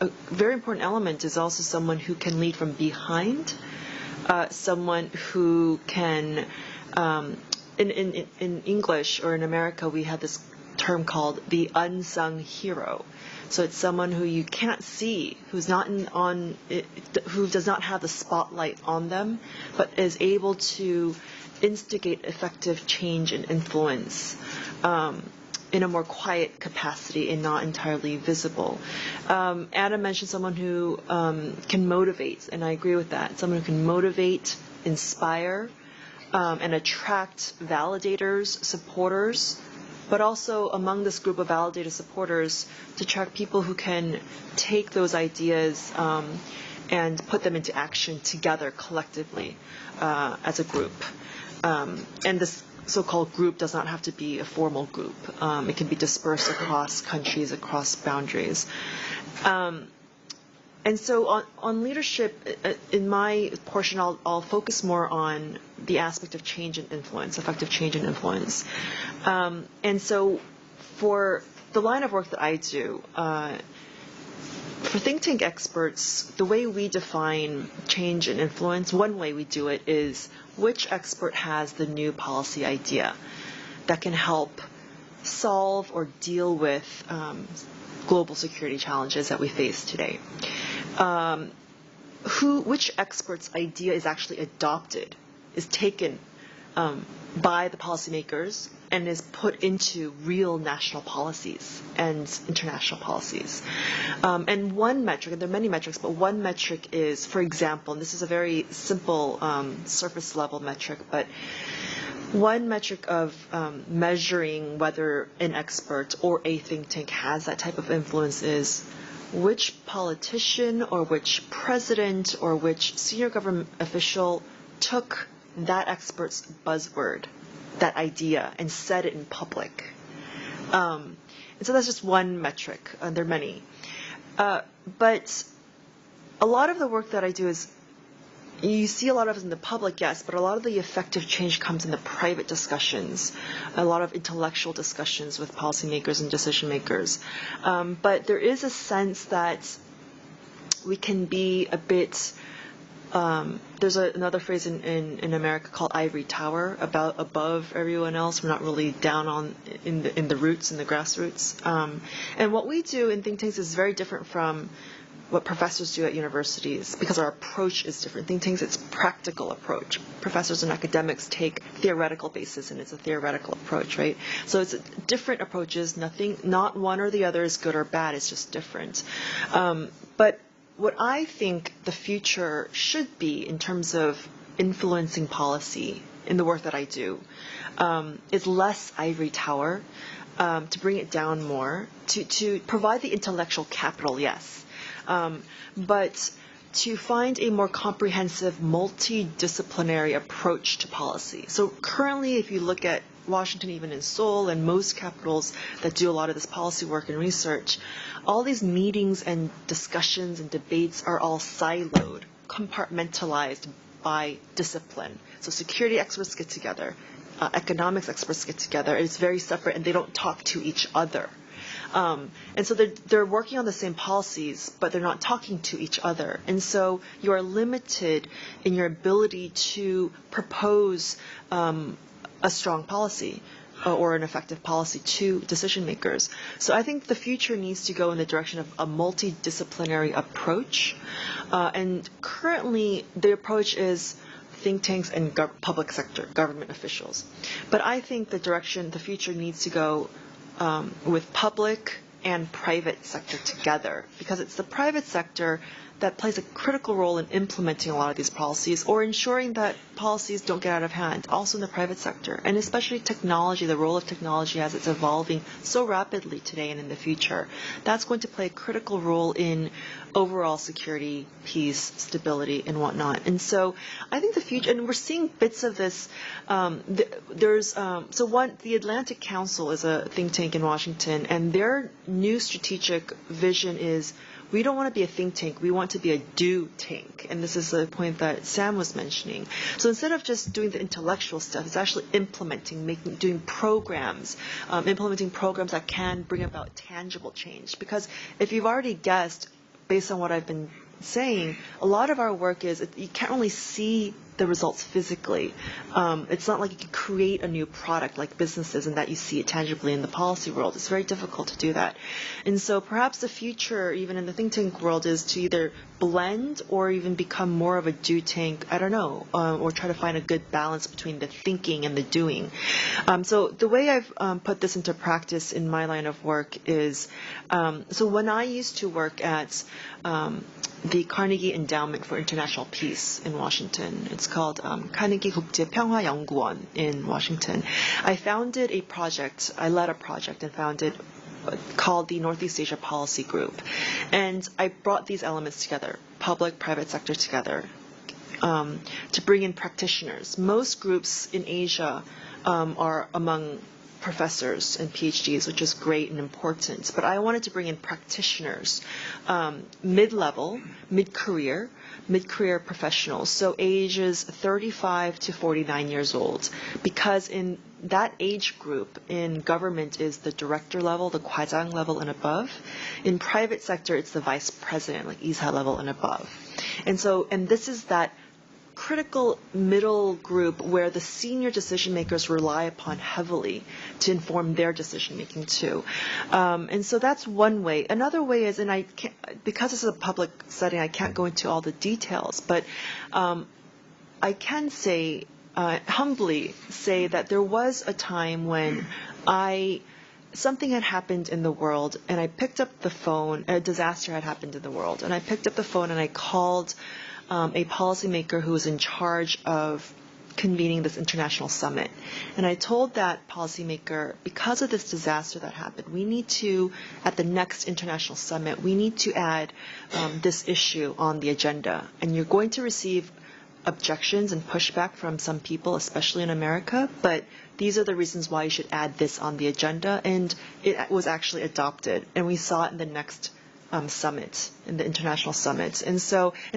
a very important element is also someone who can lead from behind, someone who can, in English or in America, we have this term called the unsung hero. So it's someone who you can't see, who does not have the spotlight on them, but is able to instigate effective change and influence in a more quiet capacity and not entirely visible. Adam mentioned someone who can motivate, and I agree with that. Someone who can motivate, inspire, and attract validators, supporters, but also among this group of validated supporters to attract people who can take those ideas and put them into action together collectively as a group. And this so-called group does not have to be a formal group. It can be dispersed across countries, across boundaries. And so on leadership, in my portion, I'll focus more on the aspect of change and influence, effective change and influence. And so for the line of work that I do, for think tank experts, the way we define change and influence, one way we do it is which expert has the new policy idea that can help solve or deal with global security challenges that we face today. Which expert's idea is actually adopted, is taken by the policymakers and is put into real national policies and international policies. And one metric, and there are many metrics, but one metric is, for example, and this is a very simple surface level metric, but one metric of measuring whether an expert or a think tank has that type of influence is which politician or which president or which senior government official took that expert's buzzword, that idea, and said it in public. And so that's just one metric. There are many. But a lot of the work that I do is, you see a lot of it in the public, yes, but a lot of the effective change comes in the private discussions, a lot of intellectual discussions with policymakers and decision makers. But there is a sense that we can be a bit, there's another phrase in America called ivory tower, about above everyone else. We're not really down on in the roots, in the grassroots. And what we do in think tanks is very different from what professors do at universities, because our approach is different. Think tanks, it's practical approach. Professors and academics take theoretical basis, and it's a theoretical approach, right? So it's different approaches. Not one or the other is good or bad. It's just different. But what I think the future should be in terms of influencing policy in the work that I do is less ivory tower, to bring it down more, to provide the intellectual capital, yes. But to find a more comprehensive, multidisciplinary approach to policy. So currently, if you look at Washington, even in Seoul, and most capitals that do a lot of this policy work and research, all these meetings and discussions and debates are all siloed, compartmentalized by discipline. So security experts get together, economics experts get together. It's very separate, and they don't talk to each other. And so they're working on the same policies, but they're not talking to each other. And so you are limited in your ability to propose a strong policy or an effective policy to decision makers. So I think the future needs to go in the direction of a multidisciplinary approach. And currently the approach is think tanks and public sector, government officials. But I think the future needs to go with public and private sector together, because it's the private sector that plays a critical role in implementing a lot of these policies or ensuring that policies don't get out of hand, also in the private sector, and especially technology, the role of technology as it's evolving so rapidly today and in the future. That's going to play a critical role in overall security, peace, stability, and whatnot. And so I think the future, and we're seeing bits of this, the Atlantic Council is a think tank in Washington, and their new strategic vision is we don't want to be a think tank, we want to be a do tank. And this is the point that Sam was mentioning. So instead of just doing the intellectual stuff, it's actually doing programs, implementing programs that can bring about tangible change. Because if you've already guessed, based on what I've been saying, a lot of our work is you can't really see the results physically. It's not like you can create a new product like businesses and that you see it tangibly in the policy world. It's very difficult to do that. And so perhaps the future, even in the think tank world, is to either blend or even become more of a do tank, I don't know, or try to find a good balance between the thinking and the doing. So the way I've put this into practice in my line of work is, so when I used to work at the Carnegie Endowment for International Peace in Washington, it's called Carnegie 국제 평화 연구원 in Washington. I led a project and founded called the Northeast Asia Policy Group. And I brought these elements together, public, private sector together, to bring in practitioners. Most groups in Asia are among professors and PhDs, which is great and important. But I wanted to bring in practitioners, mid-level, mid-career professionals, so ages 35 to 49 years old, because in that age group in government is the director level, the 과장 level and above. In private sector, it's the vice president, like 이사 level and above. And this is that critical middle group where the senior decision makers rely upon heavily to inform their decision making too. And so that's one way. Another way is, and because this is a public setting, I can't go into all the details, but I can say, humbly say that there was a time when something had happened in the world, and I picked up the phone, a disaster had happened in the world, and I picked up the phone and I called a policymaker who was in charge of convening this international summit. And I told that policymaker, because of this disaster that happened, we need to, at the next international summit, we need to add this issue on the agenda. And you're going to receive objections and pushback from some people, especially in America, but these are the reasons why you should add this on the agenda. And it was actually adopted. And we saw it in the next summit, in the international summit. And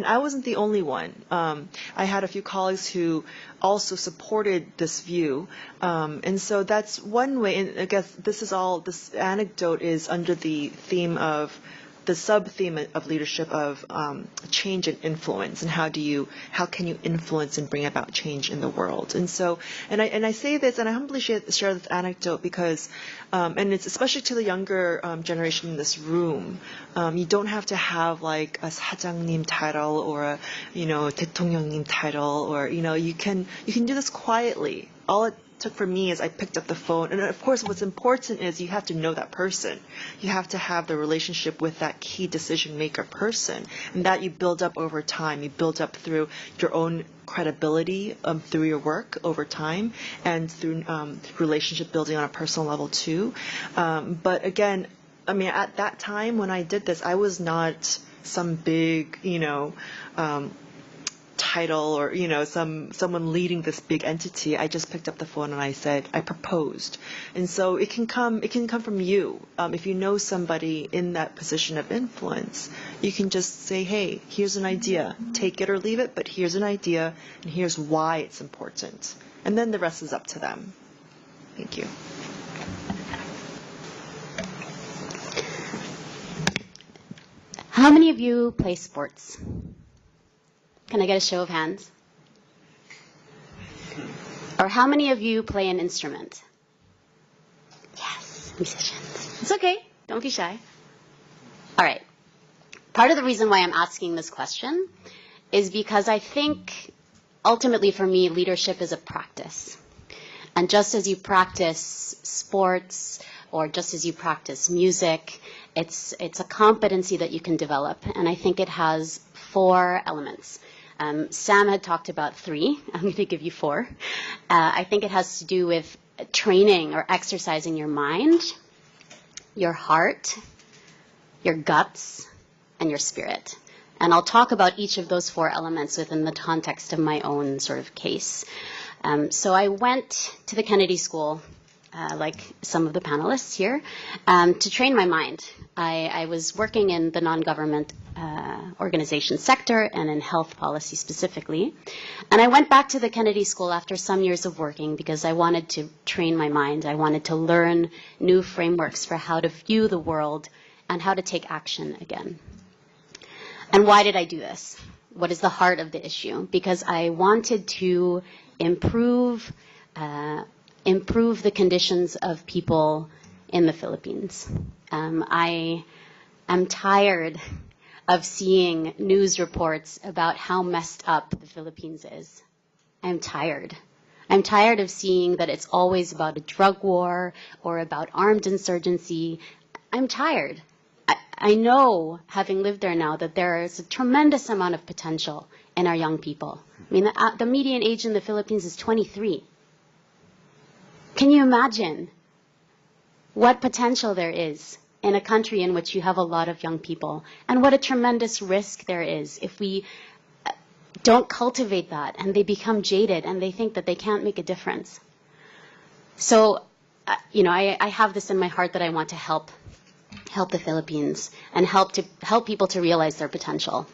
I wasn't the only one. I had a few colleagues who also supported this view. And so that's one way, and I guess this anecdote is under the theme of, the sub-theme of leadership of change and influence, and how can you influence and bring about change in the world. And so, and I say this, and I humbly share this anecdote because, and it's especially to the younger generation in this room, you don't have to have like a 사장님 title or a, 대통령님 title, or, you can do this quietly. All it took for me is I picked up the phone, and of course what's important is you have to know that person. You have to have the relationship with that key decision maker person, and that you build up over time. You build up through your own credibility, through your work over time, and through relationship building on a personal level too. But again, I mean, at that time when I did this, I was not some big, title or someone leading this big entity. I just picked up the phone and I said I proposed. And so it can come from you. If you know somebody in that position of influence, you can just say, hey, here's an idea, take it or leave it, but here's an idea and here's why it's important, and then the rest is up to them. Thank you. How many of you play sports? Can I get a show of hands? Or how many of you play an instrument? Yes, musicians. It's okay. Don't be shy. All right. Part of the reason why I'm asking this question is because I think ultimately for me, leadership is a practice. And just as you practice sports or just as you practice music, it's a competency that you can develop. And I think it has 4 elements. Sam had talked about 3. I'm going to give you 4. I think it has to do with training or exercising your mind, your heart, your guts, and your spirit. And I'll talk about each of those 4 elements within the context of my own sort of case. So I went to the Kennedy School, like some of the panelists here, to train my mind. I was working in the non-government organization sector and in health policy specifically. And I went back to the Kennedy School after some years of working because I wanted to train my mind. I wanted to learn new frameworks for how to view the world and how to take action again. And why did I do this? What is the heart of the issue? Because I wanted to improve the conditions of people in the Philippines. I am tired of seeing news reports about how messed up the Philippines is. I'm tired. I'm tired of seeing that it's always about a drug war or about armed insurgency. I'm tired. I know, having lived there now, that there is a tremendous amount of potential in our young people. I mean, the median age in the Philippines is 23. Can you imagine what potential there is in a country in which you have a lot of young people, and what a tremendous risk there is if we don't cultivate that and they become jaded and they think that they can't make a difference? So, I have this in my heart that I want to help the Philippines and help people to realize their potential.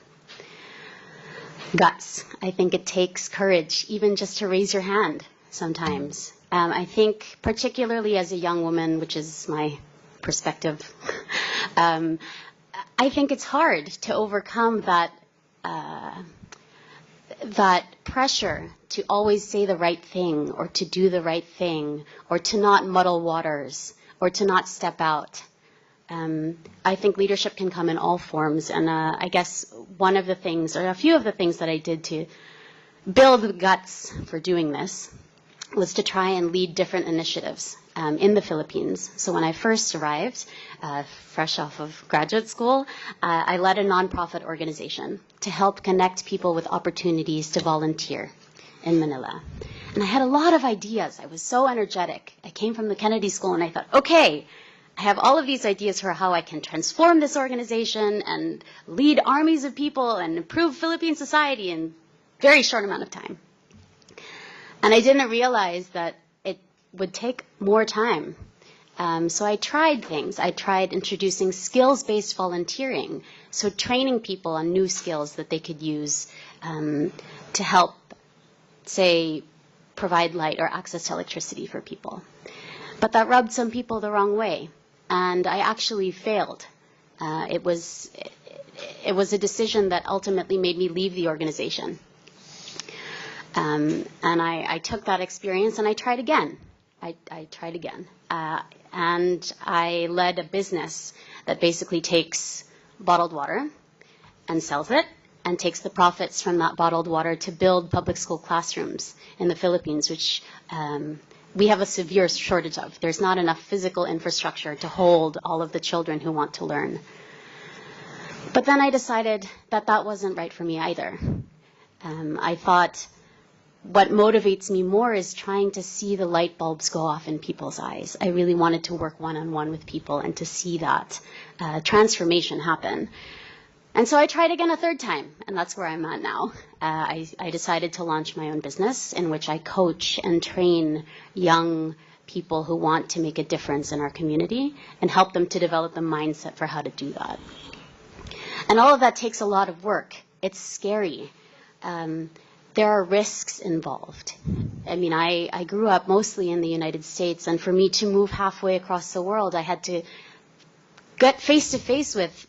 Guts. I think it takes courage, even just to raise your hand sometimes. I think particularly as a young woman, which is my perspective, I think it's hard to overcome that pressure to always say the right thing or to do the right thing or to not muddle waters or to not step out. I think leadership can come in all forms, and I guess one of the things, or a few of the things that I did to build the guts for doing this was to try and lead different initiatives in the Philippines. So when I first arrived, fresh off of graduate school, I led a nonprofit organization to help connect people with opportunities to volunteer in Manila. And I had a lot of ideas. I was so energetic. I came from the Kennedy School and I thought, okay, I have all of these ideas for how I can transform this organization and lead armies of people and improve Philippine society in a very short amount of time. And I didn't realize that it would take more time. So I tried things. I tried introducing skills-based volunteering, so training people on new skills that they could use to help, say, provide light or access to electricity for people. But that rubbed some people the wrong way, and I actually failed. It was a decision that ultimately made me leave the organization. And I took that experience and I tried again. I tried again. And I led a business that basically takes bottled water and sells it and takes the profits from that bottled water to build public school classrooms in the Philippines, which we have a severe shortage of. There's not enough physical infrastructure to hold all of the children who want to learn. But then I decided that that wasn't right for me either. I thought, what motivates me more is trying to see the light bulbs go off in people's eyes. I really wanted to work one-on-one with people and to see that transformation happen. And so I tried again a third time, and that's where I'm at now. I decided to launch my own business in which I coach and train young people who want to make a difference in our community and help them to develop the mindset for how to do that. And all of that takes a lot of work. It's scary. There are risks involved. I mean, I grew up mostly in the United States, and for me to move halfway across the world, I had to get face to face with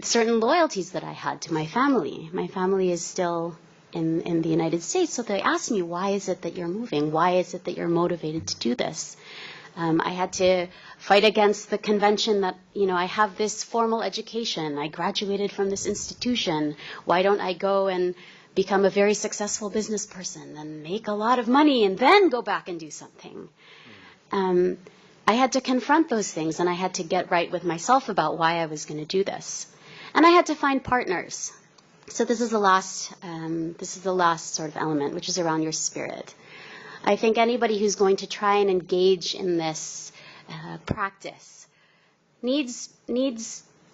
certain loyalties that I had to my family. My family is still in the United States, so they asked me, why is it that you're moving? Why is it that you're motivated to do this? I had to fight against the convention that, I have this formal education. I graduated from this institution. Why don't I go and become a very successful business person and make a lot of money and then go back and do something? I had to confront those things, and I had to get right with myself about why I was going to do this. And I had to find partners. So this is the last sort of element, which is around your spirit. I think anybody who's going to try and engage in this practice needs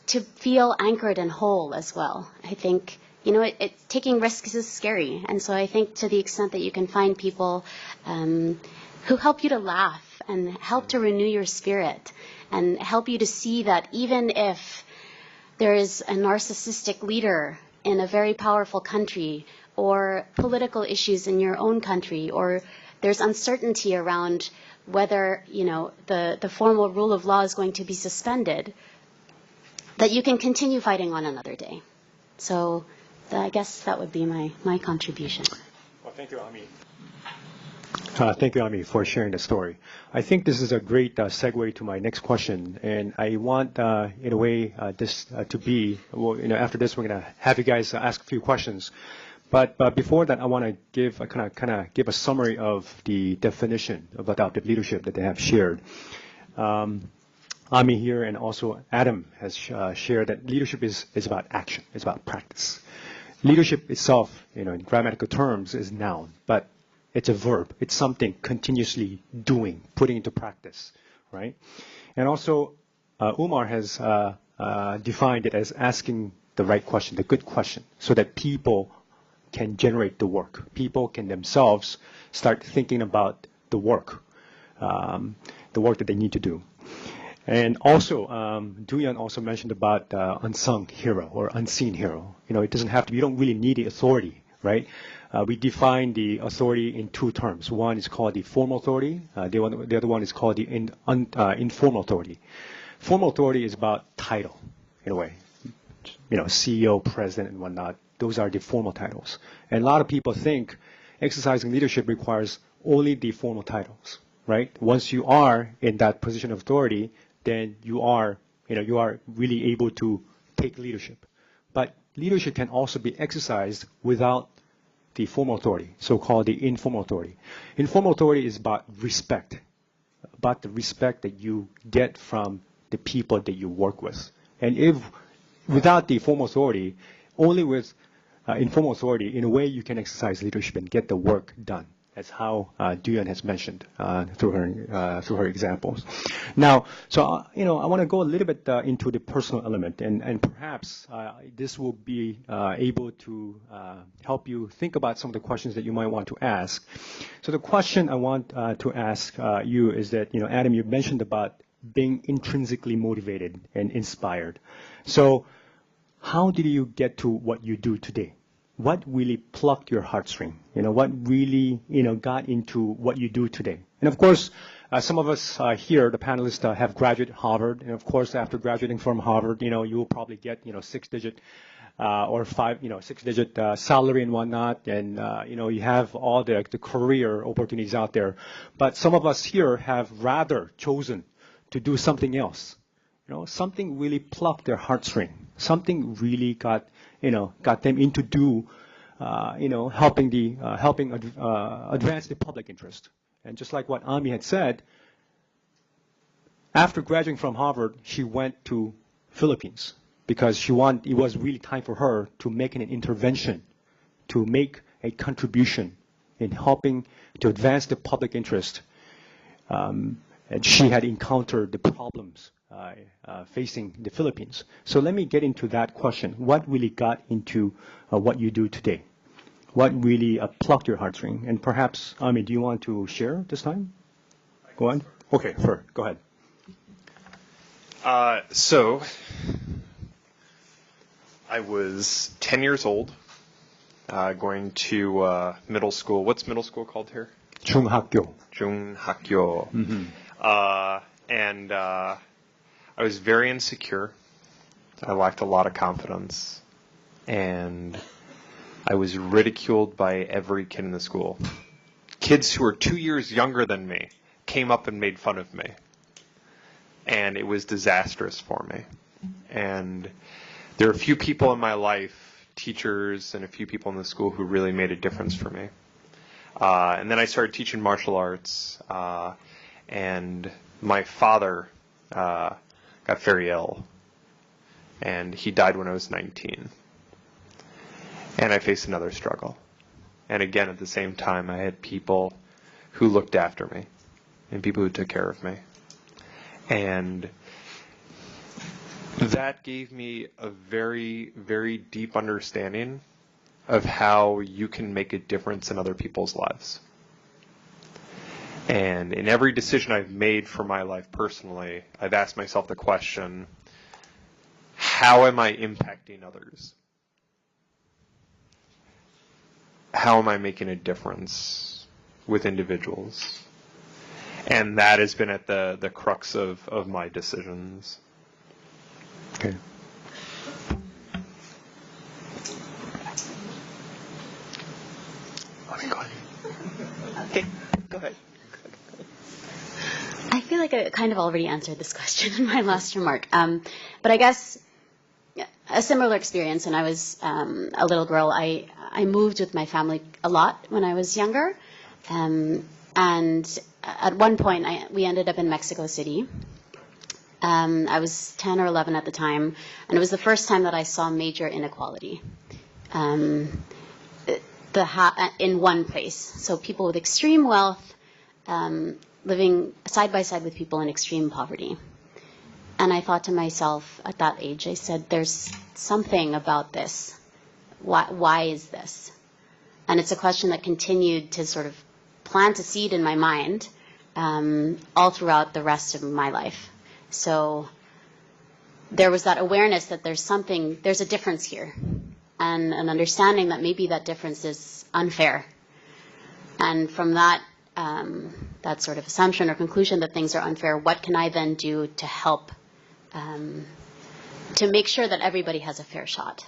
to feel anchored and whole as well. I think, taking risks is scary. And so I think to the extent that you can find people who help you to laugh and help to renew your spirit and help you to see that even if there is a narcissistic leader in a very powerful country, or political issues in your own country, or there's uncertainty around whether the formal rule of law is going to be suspended, that you can continue fighting on another day. So I guess that would be my contribution. Well, thank you, Ami. Thank you, Ami, for sharing the story. I think this is a great segue to my next question, and I want, in a way, this to be. Well, after this, we're going to have you guys ask a few questions. But before that, I want to give give a summary of the definition of adaptive leadership that they have shared. Ami here and also Adam has shared that leadership is about action, it's about practice. Leadership itself, in grammatical terms, is noun, but it's a verb. It's something continuously doing, putting into practice, right? And also, Umar has defined it as asking the right question, the good question, so that people can generate the work. People can themselves start thinking about the work that they need to do. And also, Duyan also mentioned about unsung hero or unseen hero. It doesn't have to be, you don't really need the authority, right? We define the authority in two terms. One is called the formal authority. The other one is called the informal authority. Formal authority is about title, in a way. CEO, president, and whatnot. Those are the formal titles. And a lot of people think exercising leadership requires only the formal titles, right? Once you are in that position of authority, then you are really able to take leadership. But leadership can also be exercised without the formal authority, so-called the informal authority. Informal authority is about respect, about the respect that you get from the people that you work with. And if without the formal authority, only with informal authority, in a way you can exercise leadership and get the work done. That's how Duyan has mentioned through her examples. Now, so I want to go a little bit into the personal element, and perhaps this will be able to help you think about some of the questions that you might want to ask. So the question I want to ask you is that, Adam, you mentioned about being intrinsically motivated and inspired. So how did you get to what you do today? What really plucked your heartstring? What really, got into what you do today? And of course, some of us here, the panelists, have graduated Harvard. And of course, after graduating from Harvard, you will probably get, six-digit or six-digit salary and whatnot. And, you have all the career opportunities out there. But some of us here have rather chosen to do something else. Something really plucked their heartstring. Something really got them into helping advance the public interest. And just like what Ami had said, after graduating from Harvard, she went to Philippines because it was really time for her to make an intervention, to make a contribution in helping to advance the public interest. And she had encountered the problems facing the Philippines. So let me get into that question. What really got into what you do today? What really plucked your heartstring? And perhaps, Ami, do you want to share this time? Go on. Okay, sure. Go ahead. So I was 10 years old, going to middle school. What's middle school called here? 중학교. 중학교. Mm-hmm. And I was very insecure. I lacked a lot of confidence. And I was ridiculed by every kid in the school. Kids who were 2 years younger than me came up and made fun of me. And it was disastrous for me. And there are a few people in my life, teachers and a few people in the school, who really made a difference for me. And then I started teaching martial arts. And my father got very ill. and he died when I was 19. And I faced another struggle. And again, at the same time, I had people who looked after me and people who took care of me. And that gave me a very, very deep understanding of how you can make a difference in other people's lives. And in every decision I've made for my life personally, I've asked myself the question, how am I impacting others? How am I making a difference with individuals? And that has been at the crux of my decisions. Okay. Okay, go ahead. I feel like I kind of already answered this question in my last remark. But I guess a similar experience, and I was a little girl. I moved with my family a lot when I was younger. And at one point, we ended up in Mexico City. I was 10 or 11 at the time, and it was the first time that I saw major inequality in one place. So people with extreme wealth living side by side with people in extreme poverty. And I thought to myself at that age, I said, there's something about this. Why is this? And it's a question that continued to sort of plant a seed in my mind all throughout the rest of my life. So there was that awareness that there's a difference here, and an understanding that maybe that difference is unfair. And from that sort of assumption or conclusion that things are unfair, what can I then do to help to make sure that everybody has a fair shot?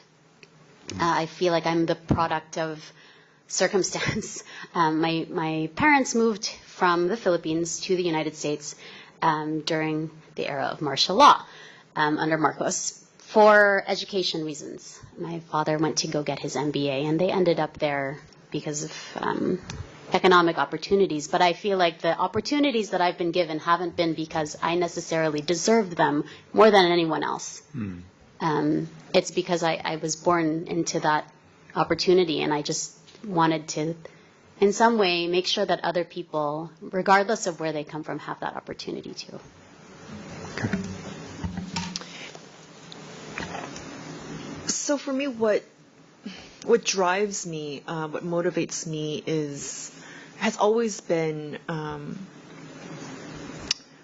I feel like I'm the product of circumstance. My parents moved from the Philippines to the United States during the era of martial law under Marcos for education reasons. My father went to go get his MBA, and they ended up there because of economic opportunities. But I feel like the opportunities that I've been given haven't been because I necessarily deserved them more than anyone else. It's because I was born into that opportunity, and I just wanted to, in some way, make sure that other people, regardless of where they come from, have that opportunity too. Okay. So for me, what drives me, what motivates me has always been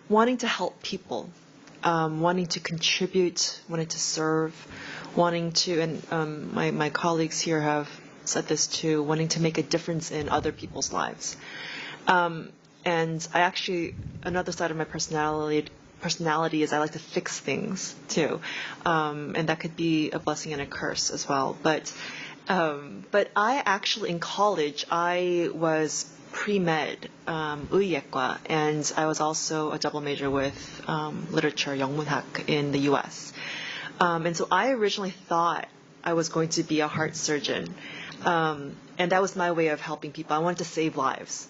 wanting to help people, wanting to contribute, wanting to serve, wanting to, and my colleagues here have said this too, wanting to make a difference in other people's lives. And I actually, another side of my personality is I like to fix things too, and that could be a blessing and a curse as well. But I actually, in college, I was pre-med, 의예과, and I was also a double major with literature, 영문학, in the U.S. And so I originally thought I was going to be a heart surgeon, and that was my way of helping people. I wanted to save lives.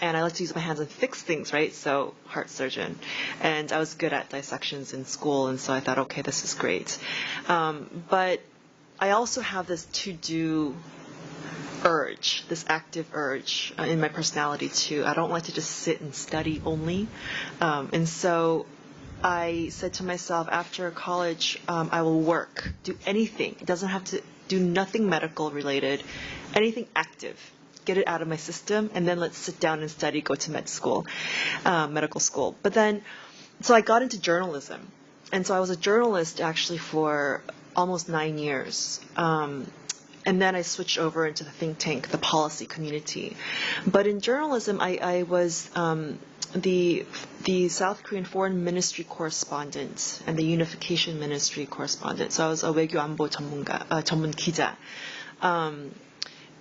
And I like to use my hands and fix things, right? So, heart surgeon. And I was good at dissections in school, and so I thought, okay, this is great. But I also have this to-do urge, this active urge in my personality too. I don't like to just sit and study only. And so I said to myself, after college, I will work, do anything. It doesn't have to do nothing medical related, anything active. Get it out of my system, and then let's sit down and study, go to medical school. But then, so I got into journalism. And so I was a journalist actually for almost 9 years. And then I switched over into the think tank, the policy community. But in journalism, I was the South Korean Foreign Ministry correspondent and the Unification Ministry correspondent. So I was a 외교 안보 전문 기자.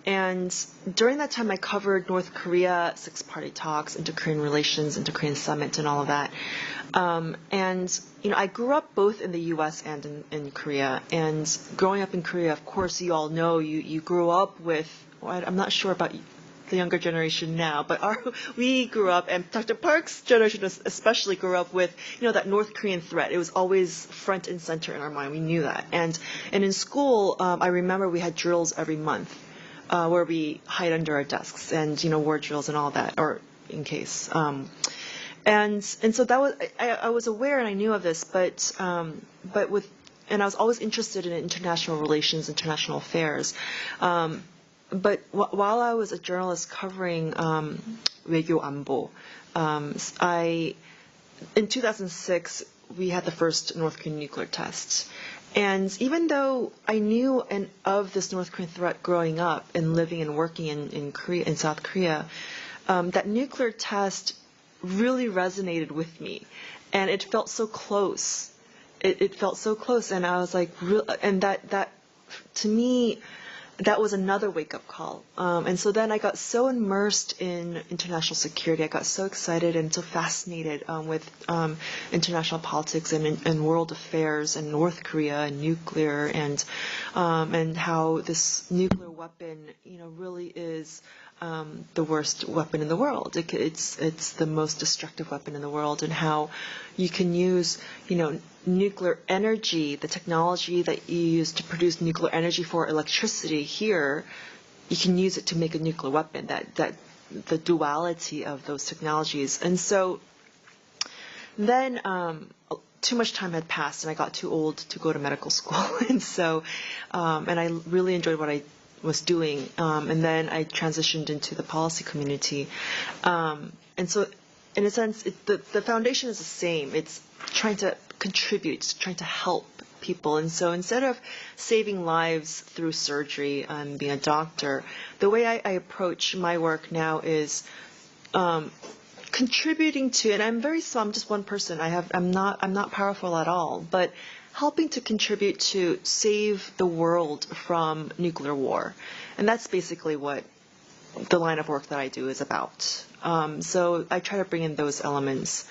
And during that time, I covered North Korea, six-party talks, inter-Korean relations, inter-Korean summit, and all of that. And, I grew up both in the U.S. and in Korea. And growing up in Korea, of course, you all know, you grew up with, I'm not sure about the younger generation now, but we grew up, and Dr. Park's generation especially grew up with, that North Korean threat. It was always front and center in our mind. We knew that. And in school, I remember we had drills every month where we hide under our desks and, war drills and all that, or in case. And so that was, I was aware and I knew of this, and I was always interested in international relations, international affairs. But while I was a journalist covering 외교 안보, in 2006 we had the first North Korean nuclear test. And even though I knew of this North Korean threat growing up and living and working in South Korea, that nuclear test really resonated with me, and it felt so close. It felt so close, and I was like, and that to me, that was another wake-up call. And so then I got so immersed in international security. I got so excited and so fascinated with international politics and world affairs and North Korea and nuclear and how this nuclear weapon, really is the worst weapon in the world. It's the most destructive weapon in the world, and how you can use, nuclear energy, the technology that you use to produce nuclear energy for electricity here, you can use it to make a nuclear weapon, that the duality of those technologies. And so then too much time had passed and I got too old to go to medical school. And so, and I really enjoyed what I was doing. And then I transitioned into the policy community. And so in a sense, the foundation is the same. It's trying to contribute, trying to help people. And so instead of saving lives through surgery and being a doctor, the way I approach my work now is contributing to, and I'm very small, I'm just one person. I'm not powerful at all, but helping to contribute to save the world from nuclear war. And that's basically what the line of work that I do is about. So I try to bring in those elements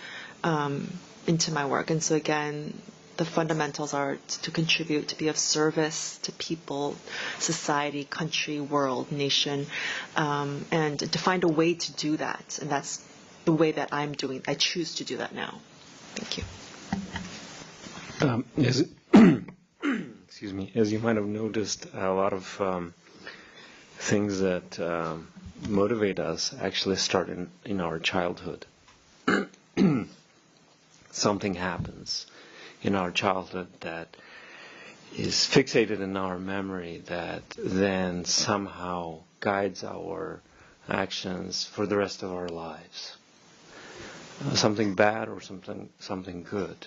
into my work. And so again, the fundamentals are to contribute, to be of service to people, society, country, world, nation, and to find a way to do that. And that's the way that I choose to do that now. Thank you. Excuse me, as you might have noticed, a lot of things that motivate us actually start in our childhood. Something happens in our childhood that is fixated in our memory that then somehow guides our actions for the rest of our lives. Something bad or something good.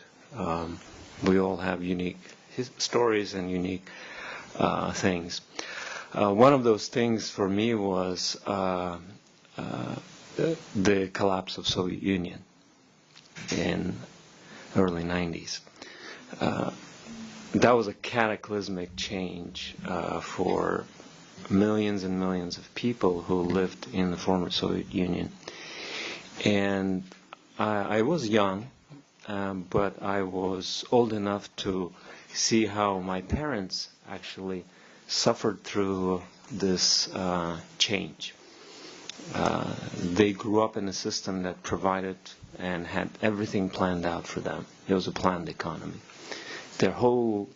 We all have unique stories and unique things. One of those things for me was the collapse of Soviet Union in early 90s. That was a cataclysmic change for millions and millions of people who lived in the former Soviet Union. And I was young, but I was old enough to see how my parents actually suffered through this change. They grew up in a system that provided and had everything planned out for them. It was a planned economy. Their whole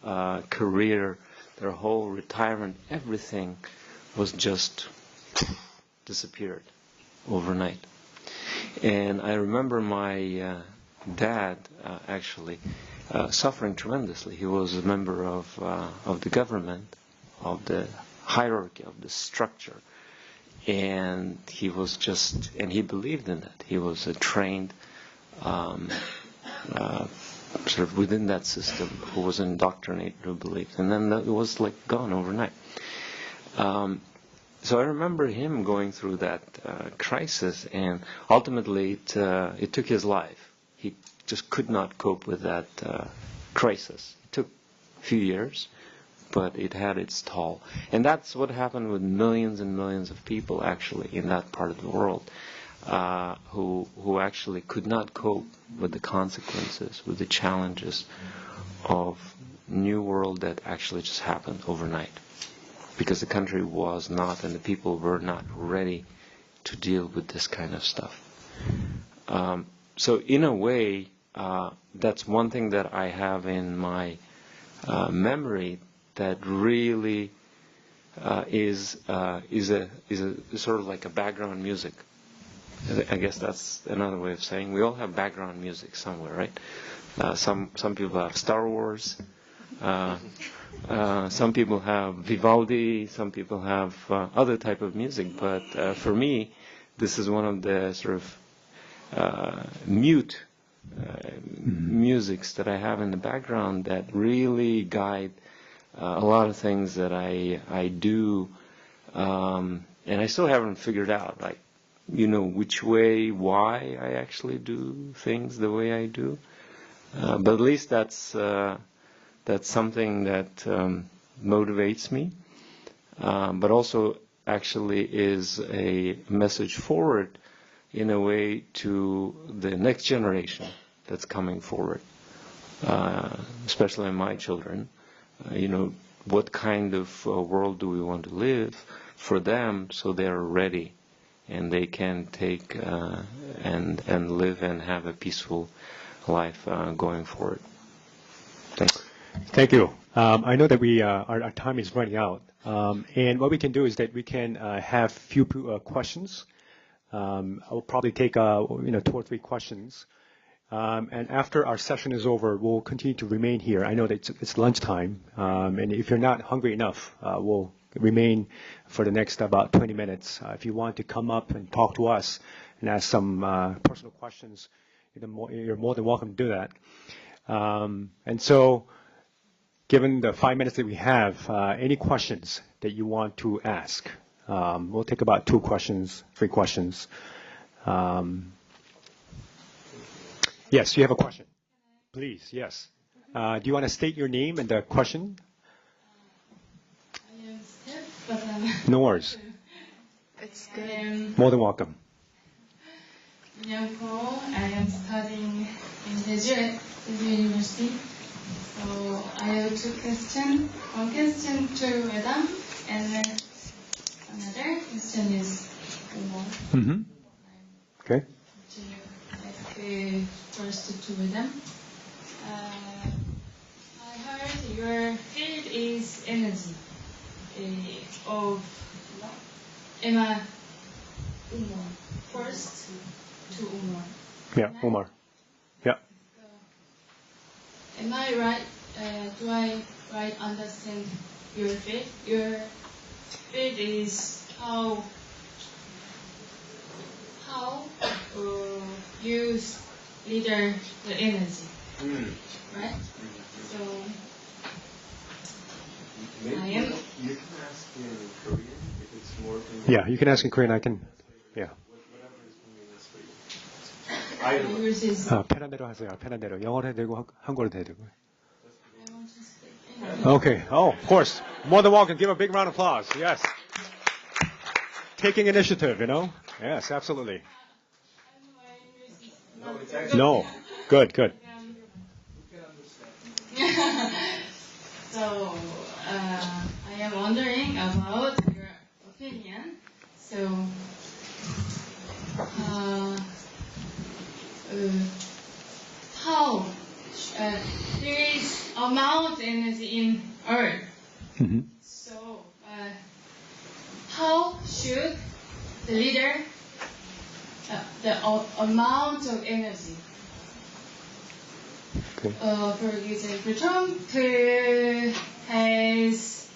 career, their whole retirement, everything was just disappeared overnight. And I remember my dad actually suffering tremendously. He was a member of the government, of the hierarchy, of the structure. And he was and he believed in that. He was a trained, sort of within that system, who was indoctrinated, who believed. And then it was like gone overnight. So I remember him going through that crisis, and ultimately it took his life. He just could not cope with that crisis. It took a few years, but it had its toll. And that's what happened with millions and millions of people actually in that part of the world who actually could not cope with the consequences, with the challenges of new world that actually just happened overnight. Because the country was not and the people were not ready to deal with this kind of stuff. So in a way, that's one thing that I have in my memory that really is a sort of like a background music. I guess that's another way of saying we all have background music somewhere, right? Some people have Star Wars. Some people have Vivaldi. Some people have other type of music. But for me, this is one of the sort of mute musics that I have in the background that really guide a lot of things that I do, and I still haven't figured out, like, which way, why I actually do things the way I do. But at least that's something that motivates me, but also actually is a message forward in a way to the next generation that's coming forward, especially my children. What kind of world do we want to live for them so they're ready and they can take and live and have a peaceful life going forward. Thanks. Thank you. I know that our time is running out, and what we can do is that we can have few questions. I'll probably take 2 or 3 questions, and after our session is over, we'll continue to remain here. I know that it's lunchtime, and if you're not hungry enough, we'll remain for the next about 20 minutes. If you want to come up and talk to us and ask some personal questions, you're more than welcome to do that. And so, given the 5 minutes that we have, any questions that you want to ask? We'll take about 2 questions, 3 questions. Yes, you have a question. Please, yes. Do you want to state your name and the question? I am Steph, but No worries. It's good. More than welcome. Wihan. I am studying in Jeju University. So I have 2 questions. One question to Adam, and then another question is Mm-hmm. Okay. to ask first to Adam. I heard your field is energy of Emma Umar. First to Umar. Yeah, Umar. Yeah. Am I right? Do I understand your field? Your field is how use leader the energy, right? So I am. You can ask in Korean if it's more. Yeah, you can ask in Korean. I can. Yeah. Whatever is convenient for you. Yours is. 편한 대로 하세요. 편한 대로. 영어로 해도 되고 한국어로 해도 되고. I want to speak English. Okay. Oh, of course. More than welcome. Give a big round of applause. Yes. Taking initiative, Yes, absolutely. No. Good, good. So I am wondering about your opinion. So how there is amount energy in Earth. Mm-hmm. So how should the leader the amount of energy? Okay. For example, Trump has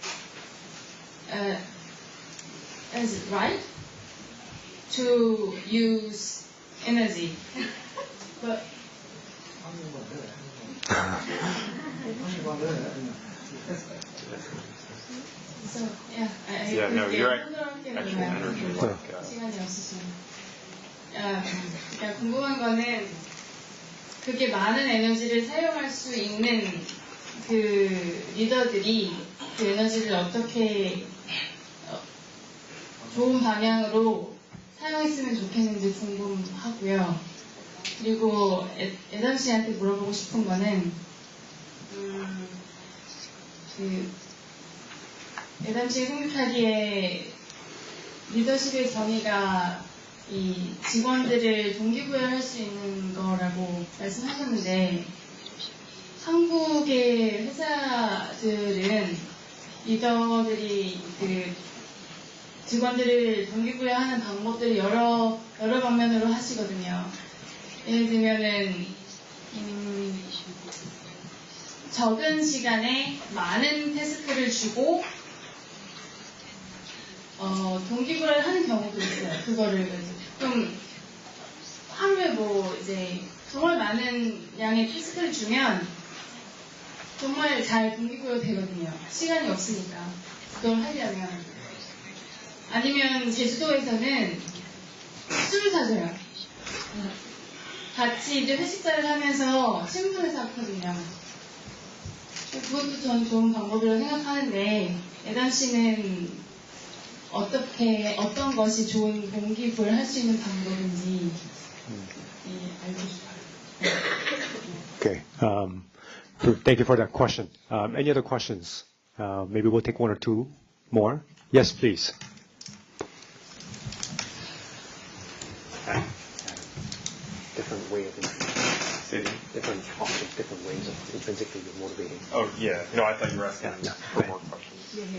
it right to use energy, but so Yeah, no, you're right. actually energy. 시간이 없으시면. 그러니까 궁금한 거는 그렇게 많은 에너지를 사용할 수 있는 그 리더들이 그 에너지를 어떻게 좋은 방향으로 사용했으면 좋겠는지 궁금하고요. 그리고 애담 씨한테 물어보고 싶은 거는 그 애담 씨가 생각하기에 리더십의 정의가 이 직원들을 동기부여할 수 있는 거라고 말씀하셨는데 한국의 회사들은 리더들이 그 직원들을 동기부여하는 방법들을 여러 방면으로 하시거든요. 예를 들면은 적은 시간에 많은 태스크를 주고 동기부여를 하는 경우도 있어요. 그거를 좀 하루에 뭐 이제 정말 많은 양의 태스크를 주면 정말 잘 동기부여 되거든요. 시간이 없으니까 그걸 하려면. 아니면 제주도에서는 술을 사줘요. 같이 이제 회식 자리를 하면서 친분해서 하거든요. 그것도 전 좋은 방법이라고 생각하는데 예단 씨는 어떤 것이 좋은 동기부여를 할 수 있는 방법인지 알고 싶어요. Okay. Thank you for that question. Any other questions? Maybe we'll take one or two more. Yes, please. Different way of different options, different ways of intrinsically motivating. Oh, yeah. No, I thought you were asking for more questions.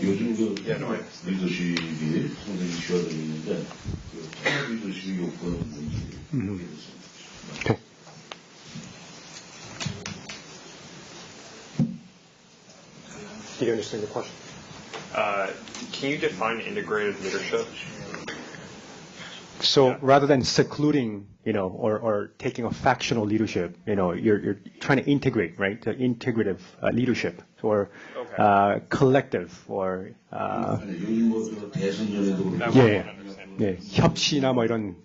요즘 그 Yeah, no, I 리더십이 상당히 이슈화되고 있는데 그 통합 리더십의 요건은 뭔지 모르겠습니다. Okay. Did you understand the question? Can you define integrated leadership? So rather than secluding, or taking a factional leadership, you're trying to integrate, right? The integrative leadership or collective or 요즘 뭐 대선 전에도 그렇고 예, 협치나 뭐 이런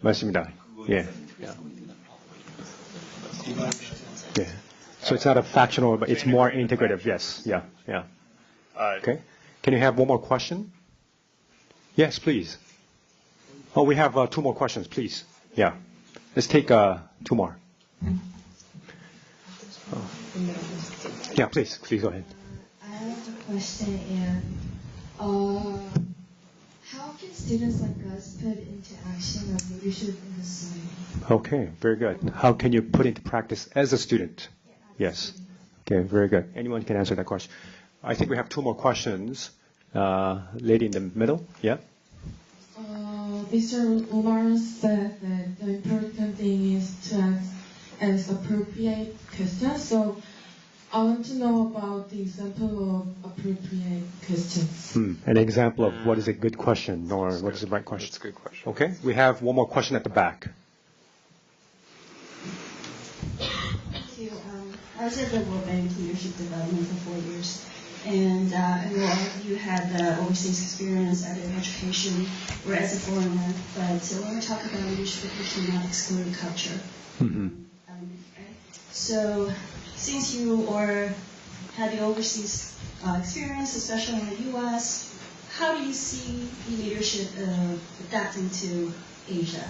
맞습니다. 예. 예. So it's not a factional, but it's more integrative. Yes. Yeah. Yeah. Okay. Can you have one more question? Yes, please. Oh, we have two more questions, please. Yeah. Let's take two more. Yeah, please. Please go ahead. I have a question, and how can students like us put into action a leadership in the society? Okay, very good. How can you put into practice as a student? Yes. Okay, very good. Anyone can answer that question. I think we have two more questions. Lady in the middle. Yeah. Mr. Umar said that the important thing is to ask appropriate questions. So I want to know about the example of appropriate questions. An example of what is a good question or what is the right question. That's a good question. Okay, we have one more question at the back. Thank you. I was at the World Bank Leadership Development for 4 years. And I know all of you had the overseas experience either in education or as a foreigner. But when we talk about leadership, we cannot exclude culture. Right? So since you had the overseas experience, especially in the U.S., how do you see leadership adapting to Asia?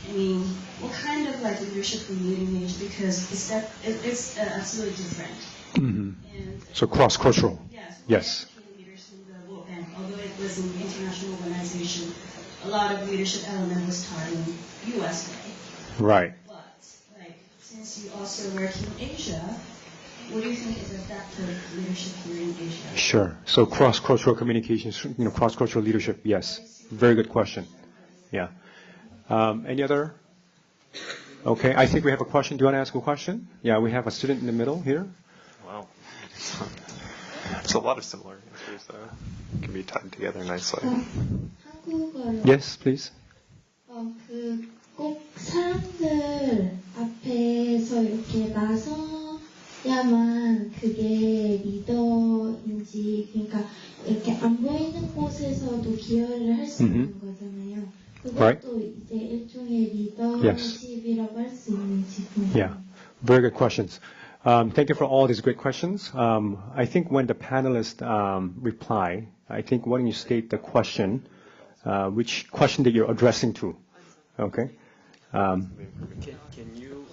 I mean, what kind of leadership we need in Asia? Because it's absolutely different. And So cross-cultural. Yes. Leaders in the World Bank, although it was an international organization, a lot of leadership element was taught in U.S. way. Right. But since you also work in Asia, what do you think is adaptive leadership here in Asia? Sure. So cross-cultural communications, cross-cultural leadership. Yes. Very good question. Yeah. Any other? Okay. I think we have a question. Do you want to ask a question? Yeah. We have a student in the middle here. Wow. There's a lot of similar answers that can be tied together nicely. 한국어로 Yes, please. 꼭 사람들 앞에서 이렇게 나서야만 그게 리더인지, 그러니까 이렇게 안 보이는 곳에서도 기여를 할 수 있는 거잖아요. 그것도 이제 일종의 리더십이라고 할 수 있는지 궁금해요. Yeah. Very good questions. Thank you for all these great questions. I think when the panelists reply, I think why don't you state the question, which question that you're addressing to, okay? Can you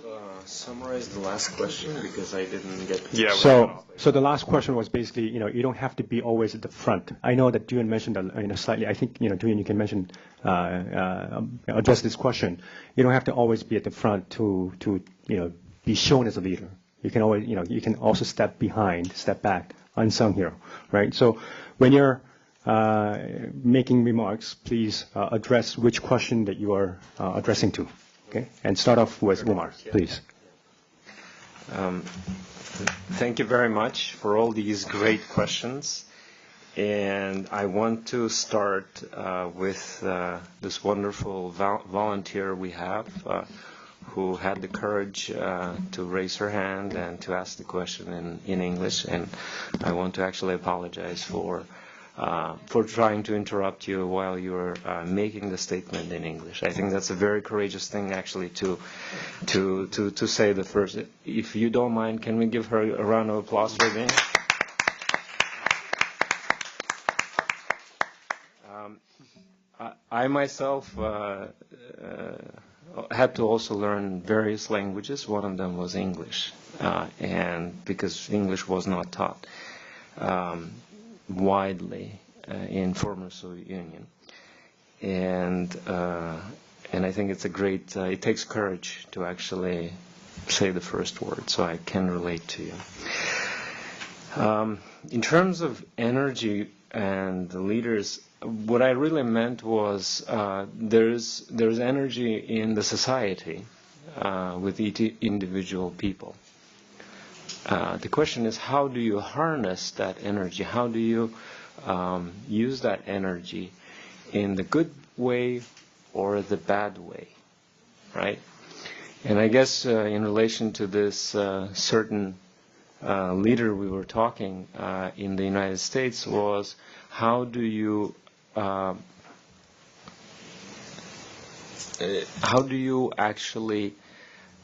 summarize the last question, because I didn't get? Yeah. So the last question was basically, you don't have to be always at the front. I know that Duan mentioned, slightly. I think, Duan, you can mention, address this question. You don't have to always be at the front to be shown as a leader. You can always, you can also step behind, step back, unsung hero, right? So when you're making remarks, please address which question that you are addressing to. Okay, and start off with Umar, please. Thank you very much for all these great questions. And I want to start with this wonderful volunteer we have who had the courage to raise her hand and to ask the question in English. And I want to actually apologize for trying to interrupt you while you were making the statement in English. I think that's a very courageous thing, actually, to say the first. If you don't mind, can we give her a round of applause for me? I myself had to also learn various languages. One of them was English, and because English was not taught widely in former Soviet Union, and I think it's a great. It takes courage to actually say the first word, so I can relate to you. In terms of energy and the leaders, what I really meant was there's energy in the society with each individual people. The question is, how do you harness that energy? How do you use that energy in the good way or the bad way, right? And I guess in relation to this certain leader we were talking in the United States was, how do you actually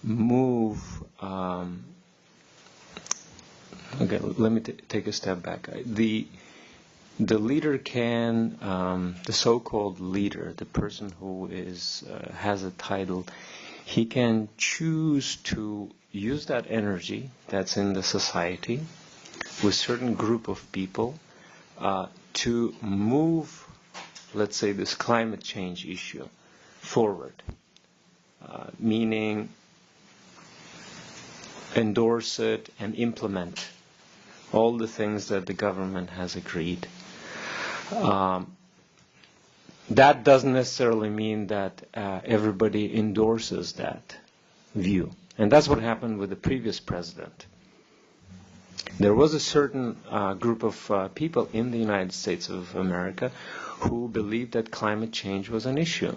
move? Okay, let me take a step back. The leader can, the so-called leader, the person who has a title, he can choose to use that energy that's in the society with certain group of people to move, let's say, this climate change issue forward, meaning endorse it and implement all the things that the government has agreed. That doesn't necessarily mean that everybody endorses that view. And that's what happened with the previous president. There was a certain group of people in the United States of America who believed that climate change was an issue.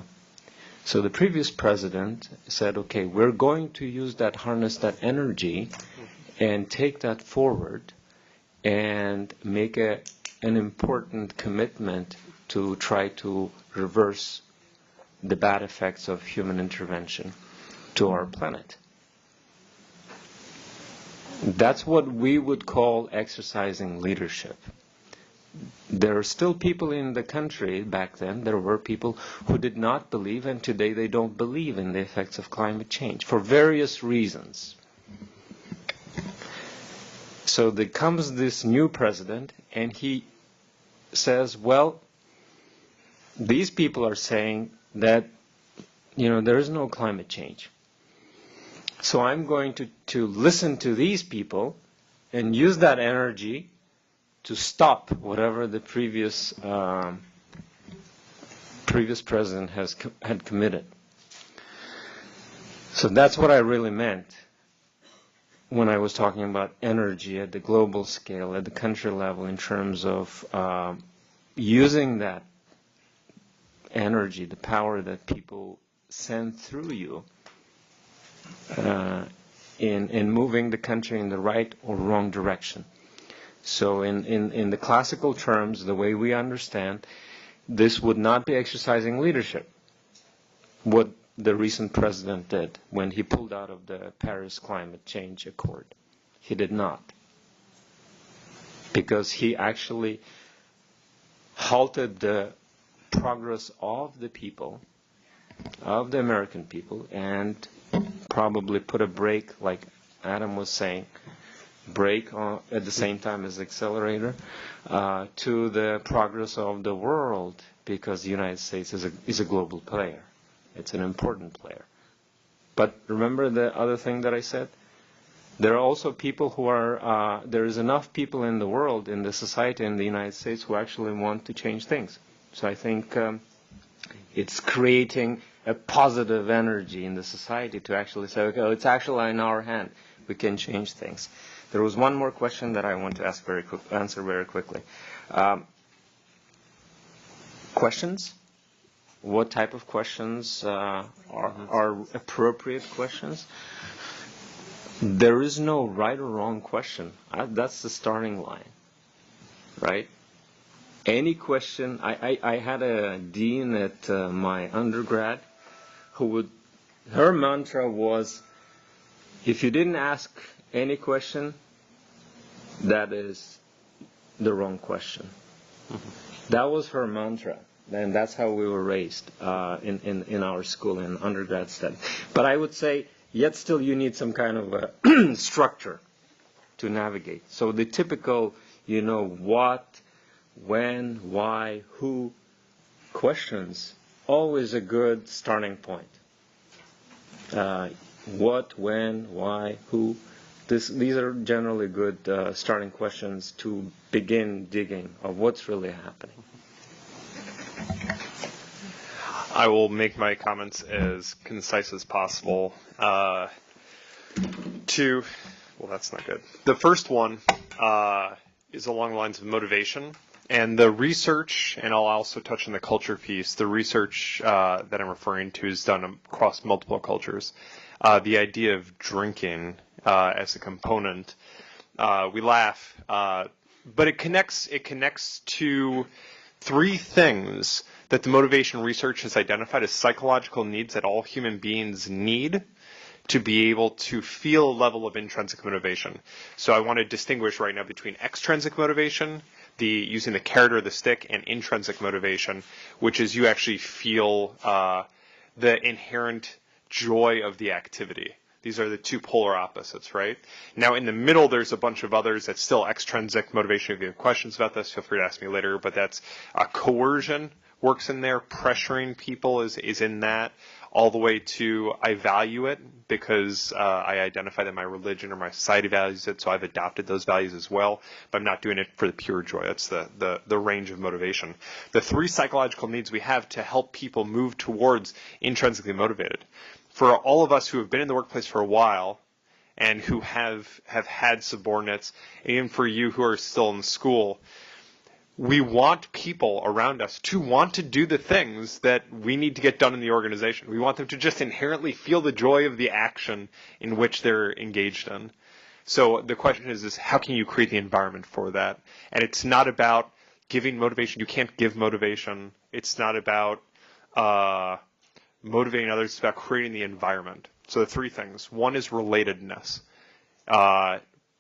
So the previous president said, okay, we're going to harness that energy and take that forward and make an important commitment to try to reverse the bad effects of human intervention to our planet. That's what we would call exercising leadership. There are still people in the country, back then, there were people who did not believe, and today they don't believe in the effects of climate change for various reasons. So there comes this new president, and he says, well, these people are saying that, there is no climate change. So I'm going to listen to these people and use that energy to stop whatever the previous president had committed. So that's what I really meant when I was talking about energy at the global scale, at the country level, in terms of using that energy, the power that people send through you, in moving the country in the right or wrong direction. So in the classical terms, the way we understand, this would not be exercising leadership, what the recent president did when he pulled out of the Paris Climate Change Accord. He did not. Because he actually halted the progress of the people of the American people and probably put a brake, like Adam was saying, brake on, at the same time as accelerator to the progress of the world, because the United States is a global player. It's an important player. But remember the other thing that I said? There are also people who are, there is enough people in the world, in the society, in the United States, who actually want to change things. So I think it's creating a positive energy in the society to actually say, okay, it's actually in our hand. We can change things. There was one more question that I want to answer very quickly. Questions? What type of questions are appropriate questions? There is no right or wrong question. That's the starting line, right? Any question. I had a dean at my undergrad who her mantra was, if you didn't ask any question, that is the wrong question. That was her mantra. And that's how we were raised in our school, in undergrad study. But I would say, yet still you need some kind of a structure to navigate. So the typical, what, when, why, who questions, always a good starting point. What, when, why, who. These are generally good starting questions to begin digging of what's really happening. I will make my comments as concise as possible. Well, that's not good. The first one is along the lines of motivation. And the research, and I'll also touch on the culture piece, the research that I'm referring to is done across multiple cultures. The idea of drinking as a component, we laugh, but it connects to three things that the motivation research has identified as psychological needs that all human beings need to be able to feel a level of intrinsic motivation. So I want to distinguish right now between extrinsic motivation, using the carrot or the stick, and intrinsic motivation, which is you actually feel the inherent joy of the activity. These are the two polar opposites, right? Now, in the middle, there's a bunch of others that's still extrinsic motivation. If you have questions about this, feel free to ask me later. But that's coercion works in there. Pressuring people is in that, all the way to I value it because I identify that my religion or my society values it, so I've adopted those values as well. But I'm not doing it for the pure joy. That's the range of motivation. The three psychological needs we have to help people move towards intrinsically motivated. For all of us who have been in the workplace for a while and who have had subordinates, and even for you who are still in school, we want people around us to want to do the things that we need to get done in the organization. We want them to just inherently feel the joy of the action in which they're engaged in. So the question is how can you create the environment for that? And it's not about giving motivation. You can't give motivation. It's not about motivating others. It's about creating the environment. So the three things. One is relatedness.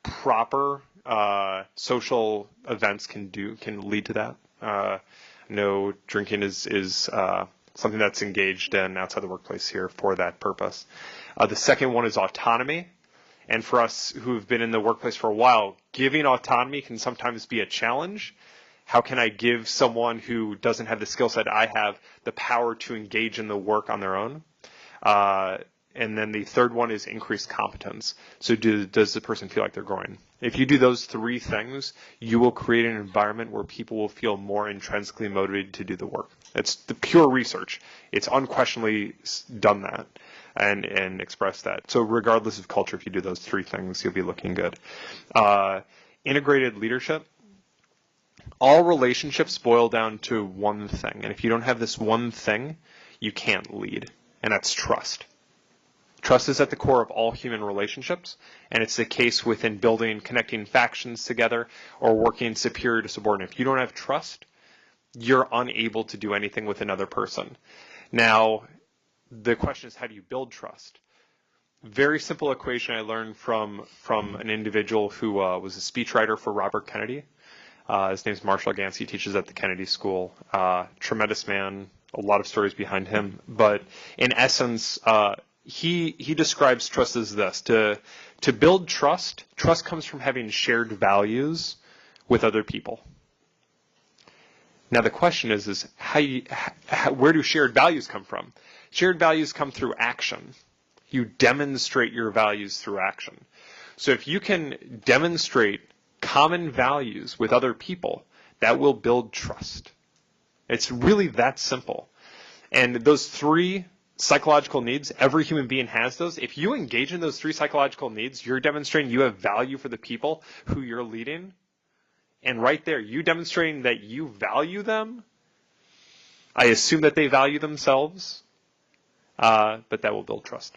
Proper social events can lead to that. No, drinking is something that's engaged in outside the workplace here for that purpose. The second one is autonomy. And for us who have been in the workplace for a while, giving autonomy can sometimes be a challenge. How can I give someone who doesn't have the skill set I have the power to engage in the work on their own? And then the third one is increased competence. So does the person feel like they're growing? If you do those three things, you will create an environment where people will feel more intrinsically motivated to do the work. It's the pure research. It's unquestionably done that and expressed that. So regardless of culture, if you do those three things, you'll be looking good. Integrated leadership. All relationships boil down to one thing. And if you don't have this one thing, you can't lead. And that's trust. Trust is at the core of all human relationships, and it's the case within connecting factions together or working superior to subordinate. If you don't have trust, you're unable to do anything with another person. Now, the question is, how do you build trust? Very simple equation I learned from an individual who was a speechwriter for Robert Kennedy. His name is Marshall Gantz. He teaches at the Kennedy School. Tremendous man. a lot of stories behind him, but in essence, he describes trust as this: to build trust comes from having shared values with other people. Now the question is where do shared values come from? Shared values come through action. You demonstrate your values through action. So if you can demonstrate common values with other people, that will build trust. It's really that simple. And those three psychological needs, every human being has those. If you engage in those three psychological needs, you're demonstrating you have value for the people who you're leading. And right there, you demonstrating that you value them, I assume that they value themselves, but that will build trust.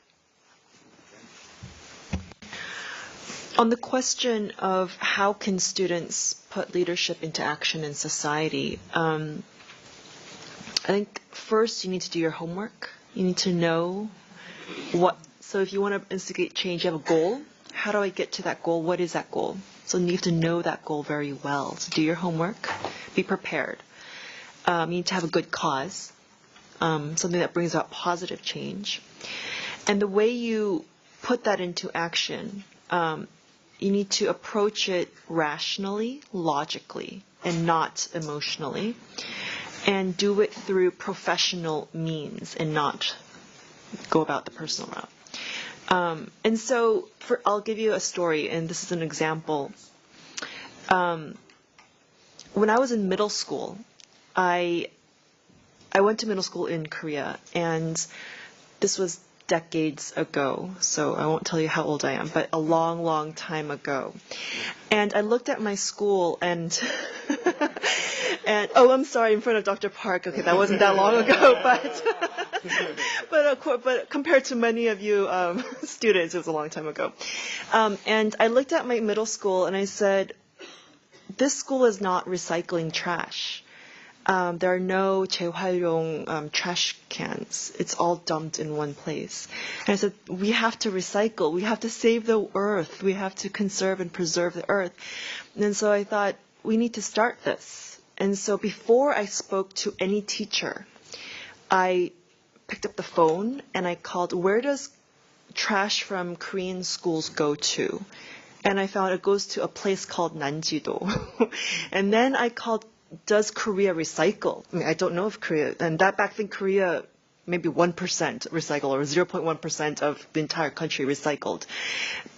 On the question of how can students put leadership into action in society, I think first you need to do your homework. You need to know so if you want to instigate change, you have a goal. How do I get to that goal? What is that goal? So you have to know that goal very well. So do your homework, be prepared. You need to have a good cause, something that brings about positive change. And the way you put that into action, you need to approach it rationally, logically, and not emotionally, and do it through professional means and not go about the personal route. And so I'll give you a story, and this is an example. When I was in middle school, I went to middle school in Korea, and this was decades ago, so I won't tell you how old I am, but a long, long time ago. And I looked at my school and, oh, I'm sorry, in front of Dr. Park. Okay, that wasn't that long ago, but compared to many of you students, it was a long time ago. And I looked at my middle school and I said, this school is not recycling trash. There are no 재활용 trash cans. It's all dumped in one place. And I said, we have to recycle. We have to save the earth. We have to conserve and preserve the earth. And so I thought, we need to start this. And so before I spoke to any teacher, I picked up the phone and I called, where does trash from Korean schools go to? And I found it goes to a place called Nanjido. And then I called, does Korea recycle? I mean, I don't know if Korea, and that back then Korea, maybe 1% recycle or 0.1% of the entire country recycled.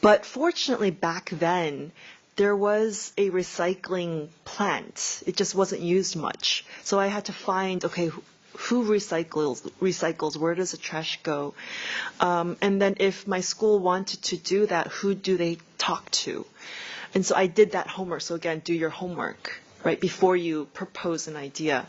But fortunately back then, there was a recycling plant. It just wasn't used much. So I had to find, okay, who recycles, where does the trash go? And then if my school wanted to do that, who do they talk to? And so I did that homework. So again, do your homework, right, before you propose an idea.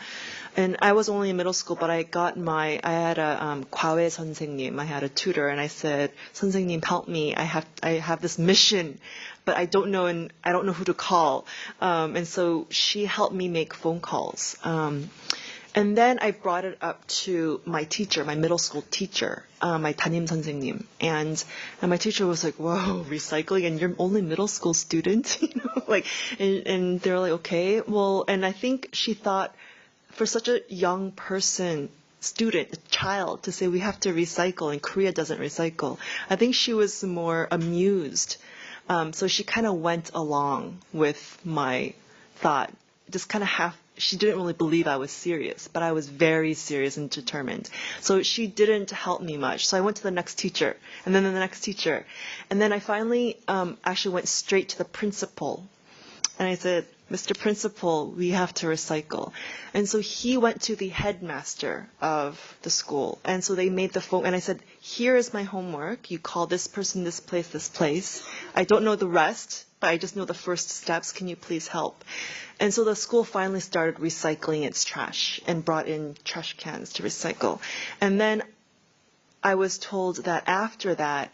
And I was only in middle school, but I had a 과외 선생님, I had a tutor, and I said, 선생님, help me, I have this mission, but I don't know who to call. And so she helped me make phone calls. And then I brought it up to my teacher, my middle school teacher, my 담임 선생님. And my teacher was like, whoa, recycling, and you're only middle school student? You know, like, and they're like, okay, well, and I think she thought for such a young person, student, a child, to say we have to recycle and Korea doesn't recycle, I think she was more amused. So she kind of went along with my thought, just kind of she didn't really believe I was serious, but I was very serious and determined. So she didn't help me much. So I went to the next teacher, and then the next teacher. And then I finally actually went straight to the principal. And I said, Mr. Principal, we have to recycle. And so he went to the headmaster of the school. And so they made the phone, and I said, here is my homework. You call this person, this place, this place. I don't know the rest, but I just know the first steps. Can you please help? And so the school finally started recycling its trash and brought in trash cans to recycle. And then I was told that after that,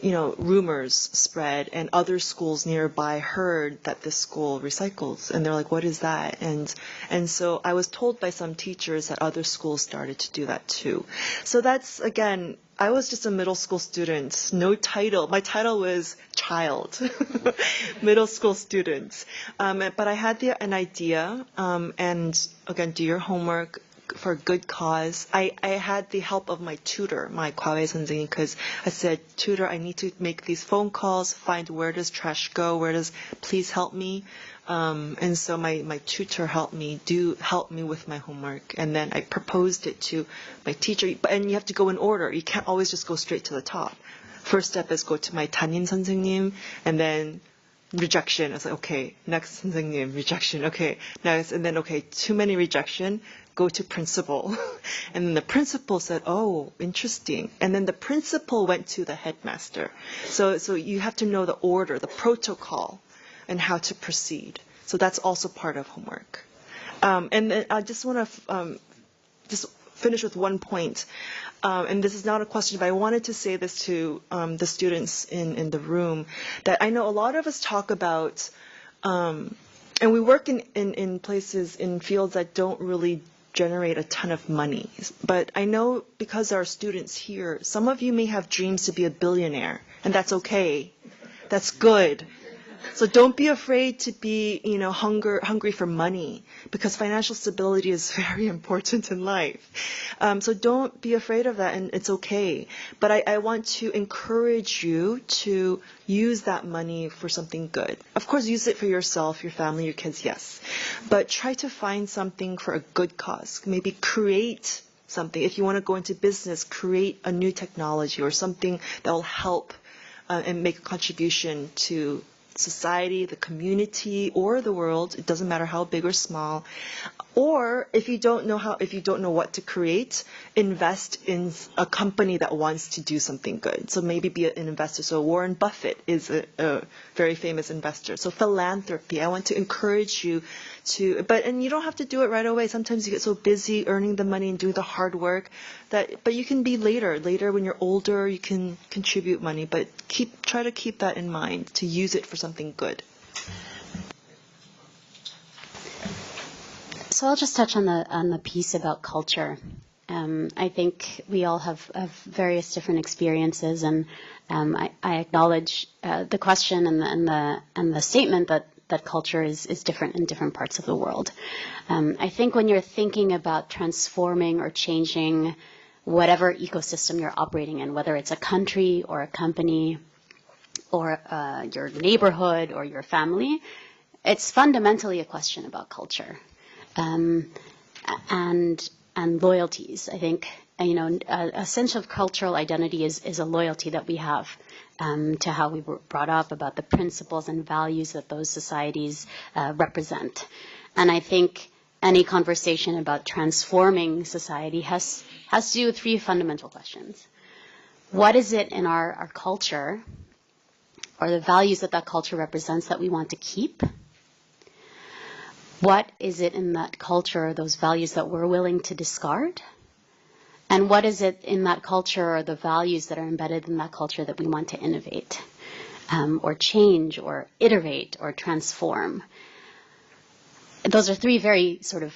rumors spread and other schools nearby heard that this school recycles. And they're like, what is that? And so I was told by some teachers that other schools started to do that too. So that's, again, I was just a middle school student, no title. My title was child, middle school student. But I had an idea, and again, do your homework, for a good cause. I had the help of my tutor, my 과외 선생님, because I said, tutor, I need to make these phone calls, find where does trash go, please help me. And so my tutor helped me with my homework. And then I proposed it to my teacher. And you have to go in order. You can't always just go straight to the top. First step is go to my 담임 선생님, and then rejection. I was like, okay, next 선생님, rejection. Okay, next, and then, okay, too many rejection, go to principal. And then the principal said, oh, interesting. And then the principal went to the headmaster. So you have to know the order, the protocol, and how to proceed. So that's also part of homework. And then I just want to just finish with one point. And this is not a question, but I wanted to say this to the students in the room, that I know a lot of us talk about, and we work in places, in fields that don't really generate a ton of money. But I know because there are students here, some of you may have dreams to be a billionaire, and that's okay. That's good. So don't be afraid to be, hungry for money, because financial stability is very important in life. So don't be afraid of that, and it's okay. But I want to encourage you to use that money for something good. Of course, use it for yourself, your family, your kids, yes. But try to find something for a good cause. Maybe create something. If you want to go into business, create a new technology or something that will help and make a contribution to society, the community, or the world. It doesn't matter how big or small. Or if you don't know what to create, invest in a company that wants to do something good. So maybe be an investor. So Warren Buffett is a very famous investor. So philanthropy. I want to encourage you to, and you don't have to do it right away. Sometimes you get so busy earning the money and doing the hard work but you can be later when you're older, you can contribute money, but try to keep that in mind, to use it for something good. So I'll just touch on the piece about culture. I think we all have various different experiences, and I acknowledge the question and the statement that culture is different in different parts of the world. I think when you're thinking about transforming or changing whatever ecosystem you're operating in, whether it's a country or a company or your neighborhood or your family, it's fundamentally a question about culture. And loyalties. I think, a sense of cultural identity is a loyalty that we have to how we were brought up, about the principles and values that those societies represent. And I think any conversation about transforming society has to do with three fundamental questions. What is it in our culture, or the values that culture represents, that we want to keep? What is it in that culture, those values, that we're willing to discard? And what is it in that culture, or the values that are embedded in that culture, that we want to innovate, or change, or iterate, or transform? Those are three very sort of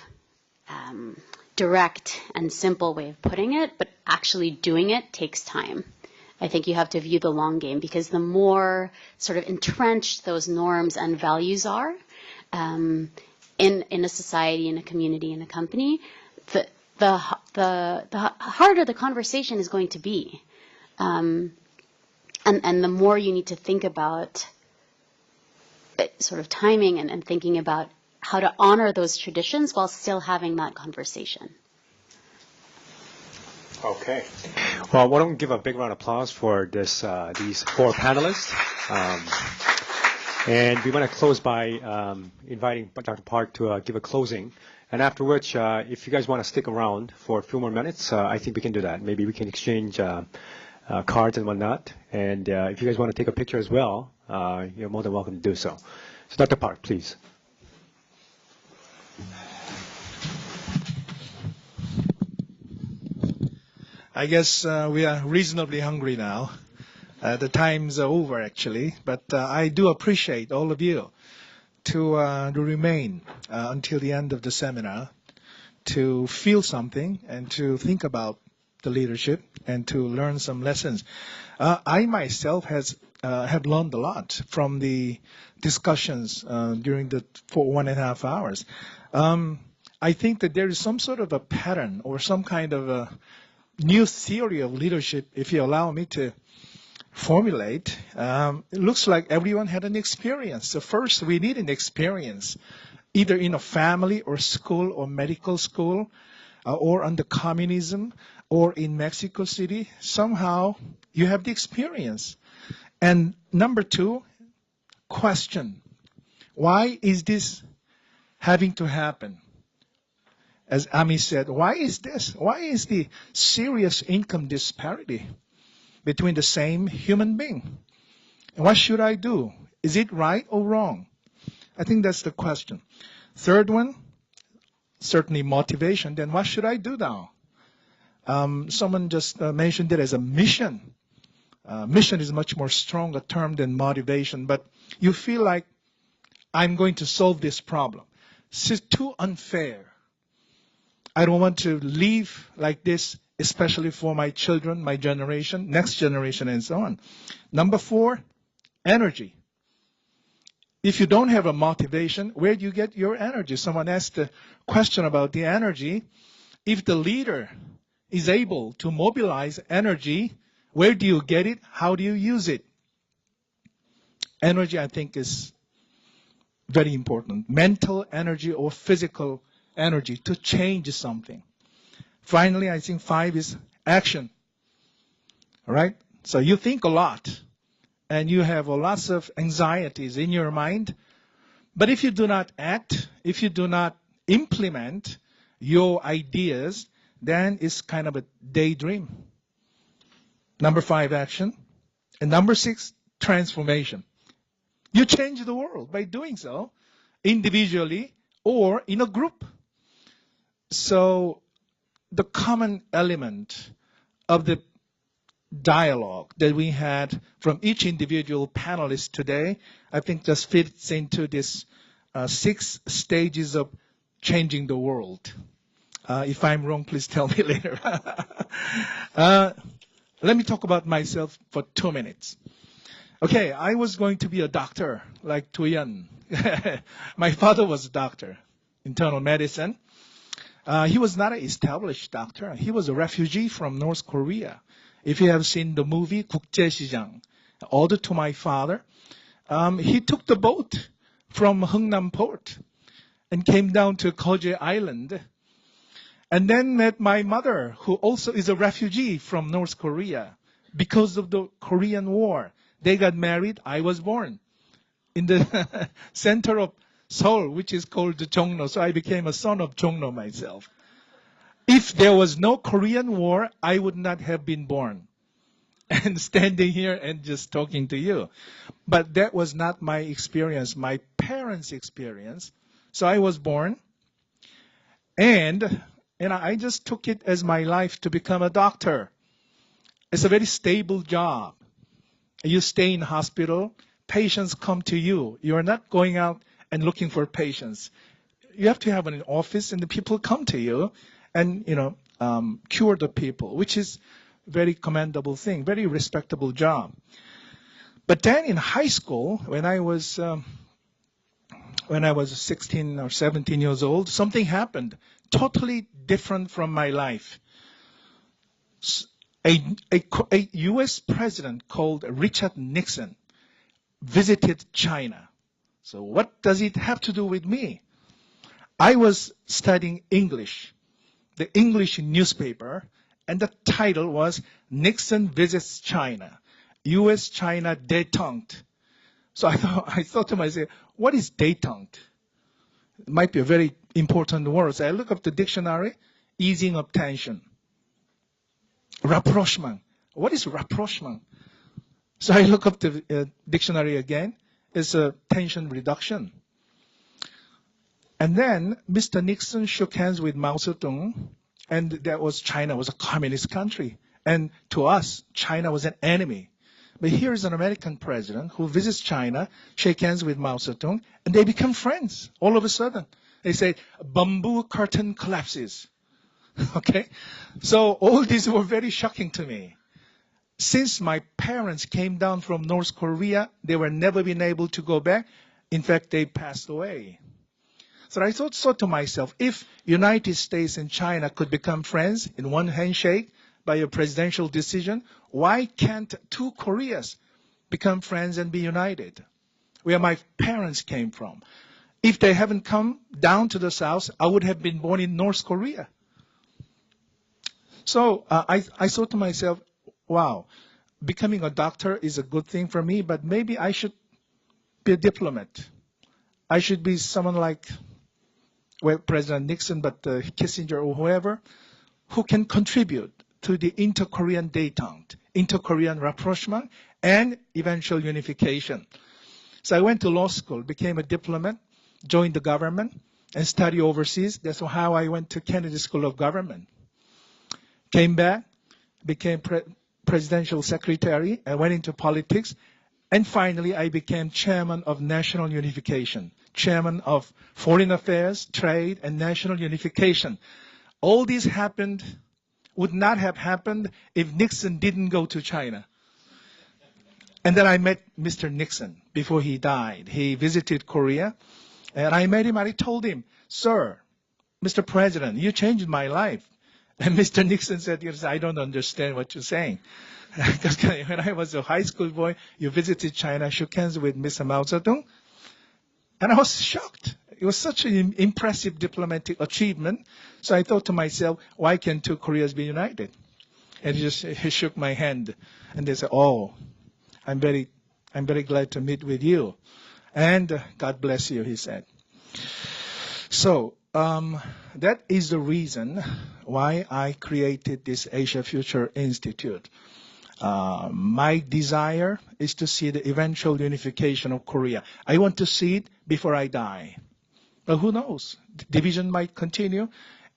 direct and simple way of putting it, but actually doing it takes time. I think you have to view the long game, because the more sort of entrenched those norms and values are, in a society, in a community, in a company, the harder the conversation is going to be, and the more you need to think about sort of timing and thinking about how to honor those traditions while still having that conversation. Okay. Well, why don't we give a big round of applause for these four panelists. And we want to close by inviting Dr. Park to give a closing. And afterwards, if you guys want to stick around for a few more minutes, I think we can do that. Maybe we can exchange cards and whatnot. And if you guys want to take a picture as well, you're more than welcome to do so. So Dr. Park, please. I guess we are reasonably hungry now. The times are over, actually, but I do appreciate all of you to remain until the end of the seminar, to feel something and to think about the leadership and to learn some lessons. I myself have learned a lot from the discussions during the 1.5 hours. I think that there is some sort of a pattern or some kind of a new theory of leadership, if you allow me to formulate. It looks like everyone had an experience. So first, we need an experience, either in a family or school or medical school, or under communism, or in Mexico City. Somehow, you have the experience. And number two, question. Why is this having to happen? As Ami said, why is this? Why is the serious income disparity between the same human being? And what should I do? Is it right or wrong? I think that's the question. Third one, certainly motivation. Then what should I do now? Someone just mentioned it as a mission. Mission is a much more stronger term than motivation, but you feel like I'm going to solve this problem. It's too unfair. I don't want to live like this, especially for my children, my generation, next generation, and so on. Number four, energy. If you don't have a motivation, where do you get your energy? Someone asked a question about the energy. If the leader is able to mobilize energy, where do you get it? How do you use it? Energy, I think, is very important. Mental energy or physical energy to change something. Finally, I think 5 is action. All right? So you think a lot, and you have lots of anxieties in your mind. But if you do not act, if you do not implement your ideas, then it's kind of a daydream. Number 5, action. And number 6, transformation. You change the world by doing so, individually or in a group. So the common element of the dialogue that we had from each individual panelist today, I think just fits into this 6 stages of changing the world. If I'm wrong, please tell me later. Let me talk about myself for 2 minutes. Okay, I was going to be a doctor, like Tuyan. My father was a doctor, internal medicine. He was not an established doctor. He was a refugee from North Korea. If you have seen the movie 국제시장, Ode to My Father, he took the boat from Hungnam Port and came down to Jeju Island, and then met my mother, who also is a refugee from North Korea because of the Korean War. They got married. I was born in the center of Seoul, which is called Jongno. So I became a son of Jongno myself. If there was no Korean War, I would not have been born and standing here and just talking to you. But that was not my experience, my parents' experience. So I was born, and I just took it as my life to become a doctor. It's a very stable job. You stay in hospital, patients come to you. You are not going out and looking for patients. You have to have an office, and the people come to you and, cure the people, which is a very commendable thing, very respectable job. But then in high school, when I was 16 or 17 years old, something happened totally different from my life. A U.S. president called Richard Nixon visited China. So what does it have to do with me? I was studying English, the English newspaper, and the title was Nixon Visits China, U.S.-China Détente. So I thought to myself, what is détente? It might be a very important word. So I look up the dictionary, easing of tension. Rapprochement. What is rapprochement? So I look up the dictionary again. It's a tension reduction. And then Mr. Nixon shook hands with Mao Zedong, and that was China was a communist country. And to us, China was an enemy. But here is an American president who visits China, shake hands with Mao Zedong, and they become friends all of a sudden. They say, bamboo curtain collapses. Okay? So all these were very shocking to me. Since my parents came down from North Korea, they were never been able to go back. In fact, they passed away. So I thought to myself, if United States and China could become friends in one handshake by a presidential decision, why can't two Koreas become friends and be united? Where my parents came from. If they haven't come down to the South, I would have been born in North Korea. So I thought to myself, wow, becoming a doctor is a good thing for me, but maybe I should be a diplomat. I should be someone like President Nixon, but Kissinger or whoever, who can contribute to the inter-Korean détente, inter-Korean rapprochement, and eventual unification. So I went to law school, became a diplomat, joined the government, and studied overseas. That's how I went to Kennedy School of Government. Came back, became presidential secretary, I went into politics, and finally I became chairman of national unification, chairman of foreign affairs, trade, and national unification. All this would not have happened if Nixon didn't go to China. And then I met Mr. Nixon before he died. He visited Korea, and I met him and I told him, sir, Mr. President, you changed my life. And Mr. Nixon said, yes, I don't understand what you're saying. Because when I was a high school boy, you visited China, shook hands with Mr. Mao Zedong, and I was shocked. It was such an impressive diplomatic achievement. So I thought to myself, why can't two Koreas be united? And he shook my hand, and they said, oh, I'm very glad to meet with you. And God bless you, he said. So that is the reason why I created this Asia Future Institute. My desire is to see the eventual unification of Korea. I want to see it before I die. But who knows? The division might continue.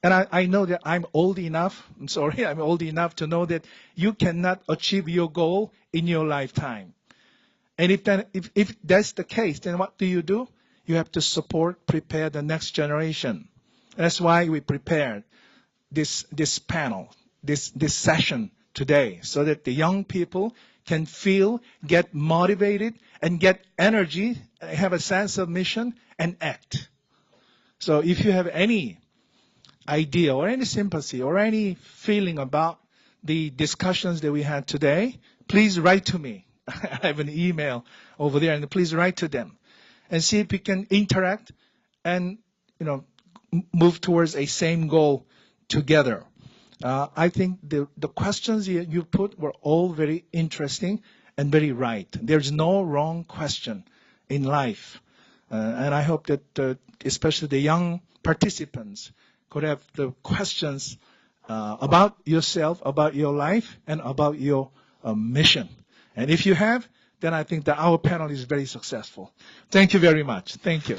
And I know that I'm old enough to know that you cannot achieve your goal in your lifetime. And if that's the case, then what do? You have to prepare the next generation. That's why we prepared this panel, this session today, so that the young people can get motivated, and get energy, have a sense of mission, and act. So if you have any idea or any sympathy or any feeling about the discussions that we had today, please write to me. I have an email over there, and please write to them and see if we can interact and move towards a same goal together. I think the questions you put were all very interesting and very right. There's no wrong question in life. And I hope that especially the young participants could have the questions about yourself, about your life, and about your mission. And if you have, then I think that our panel is very successful. Thank you very much. Thank you.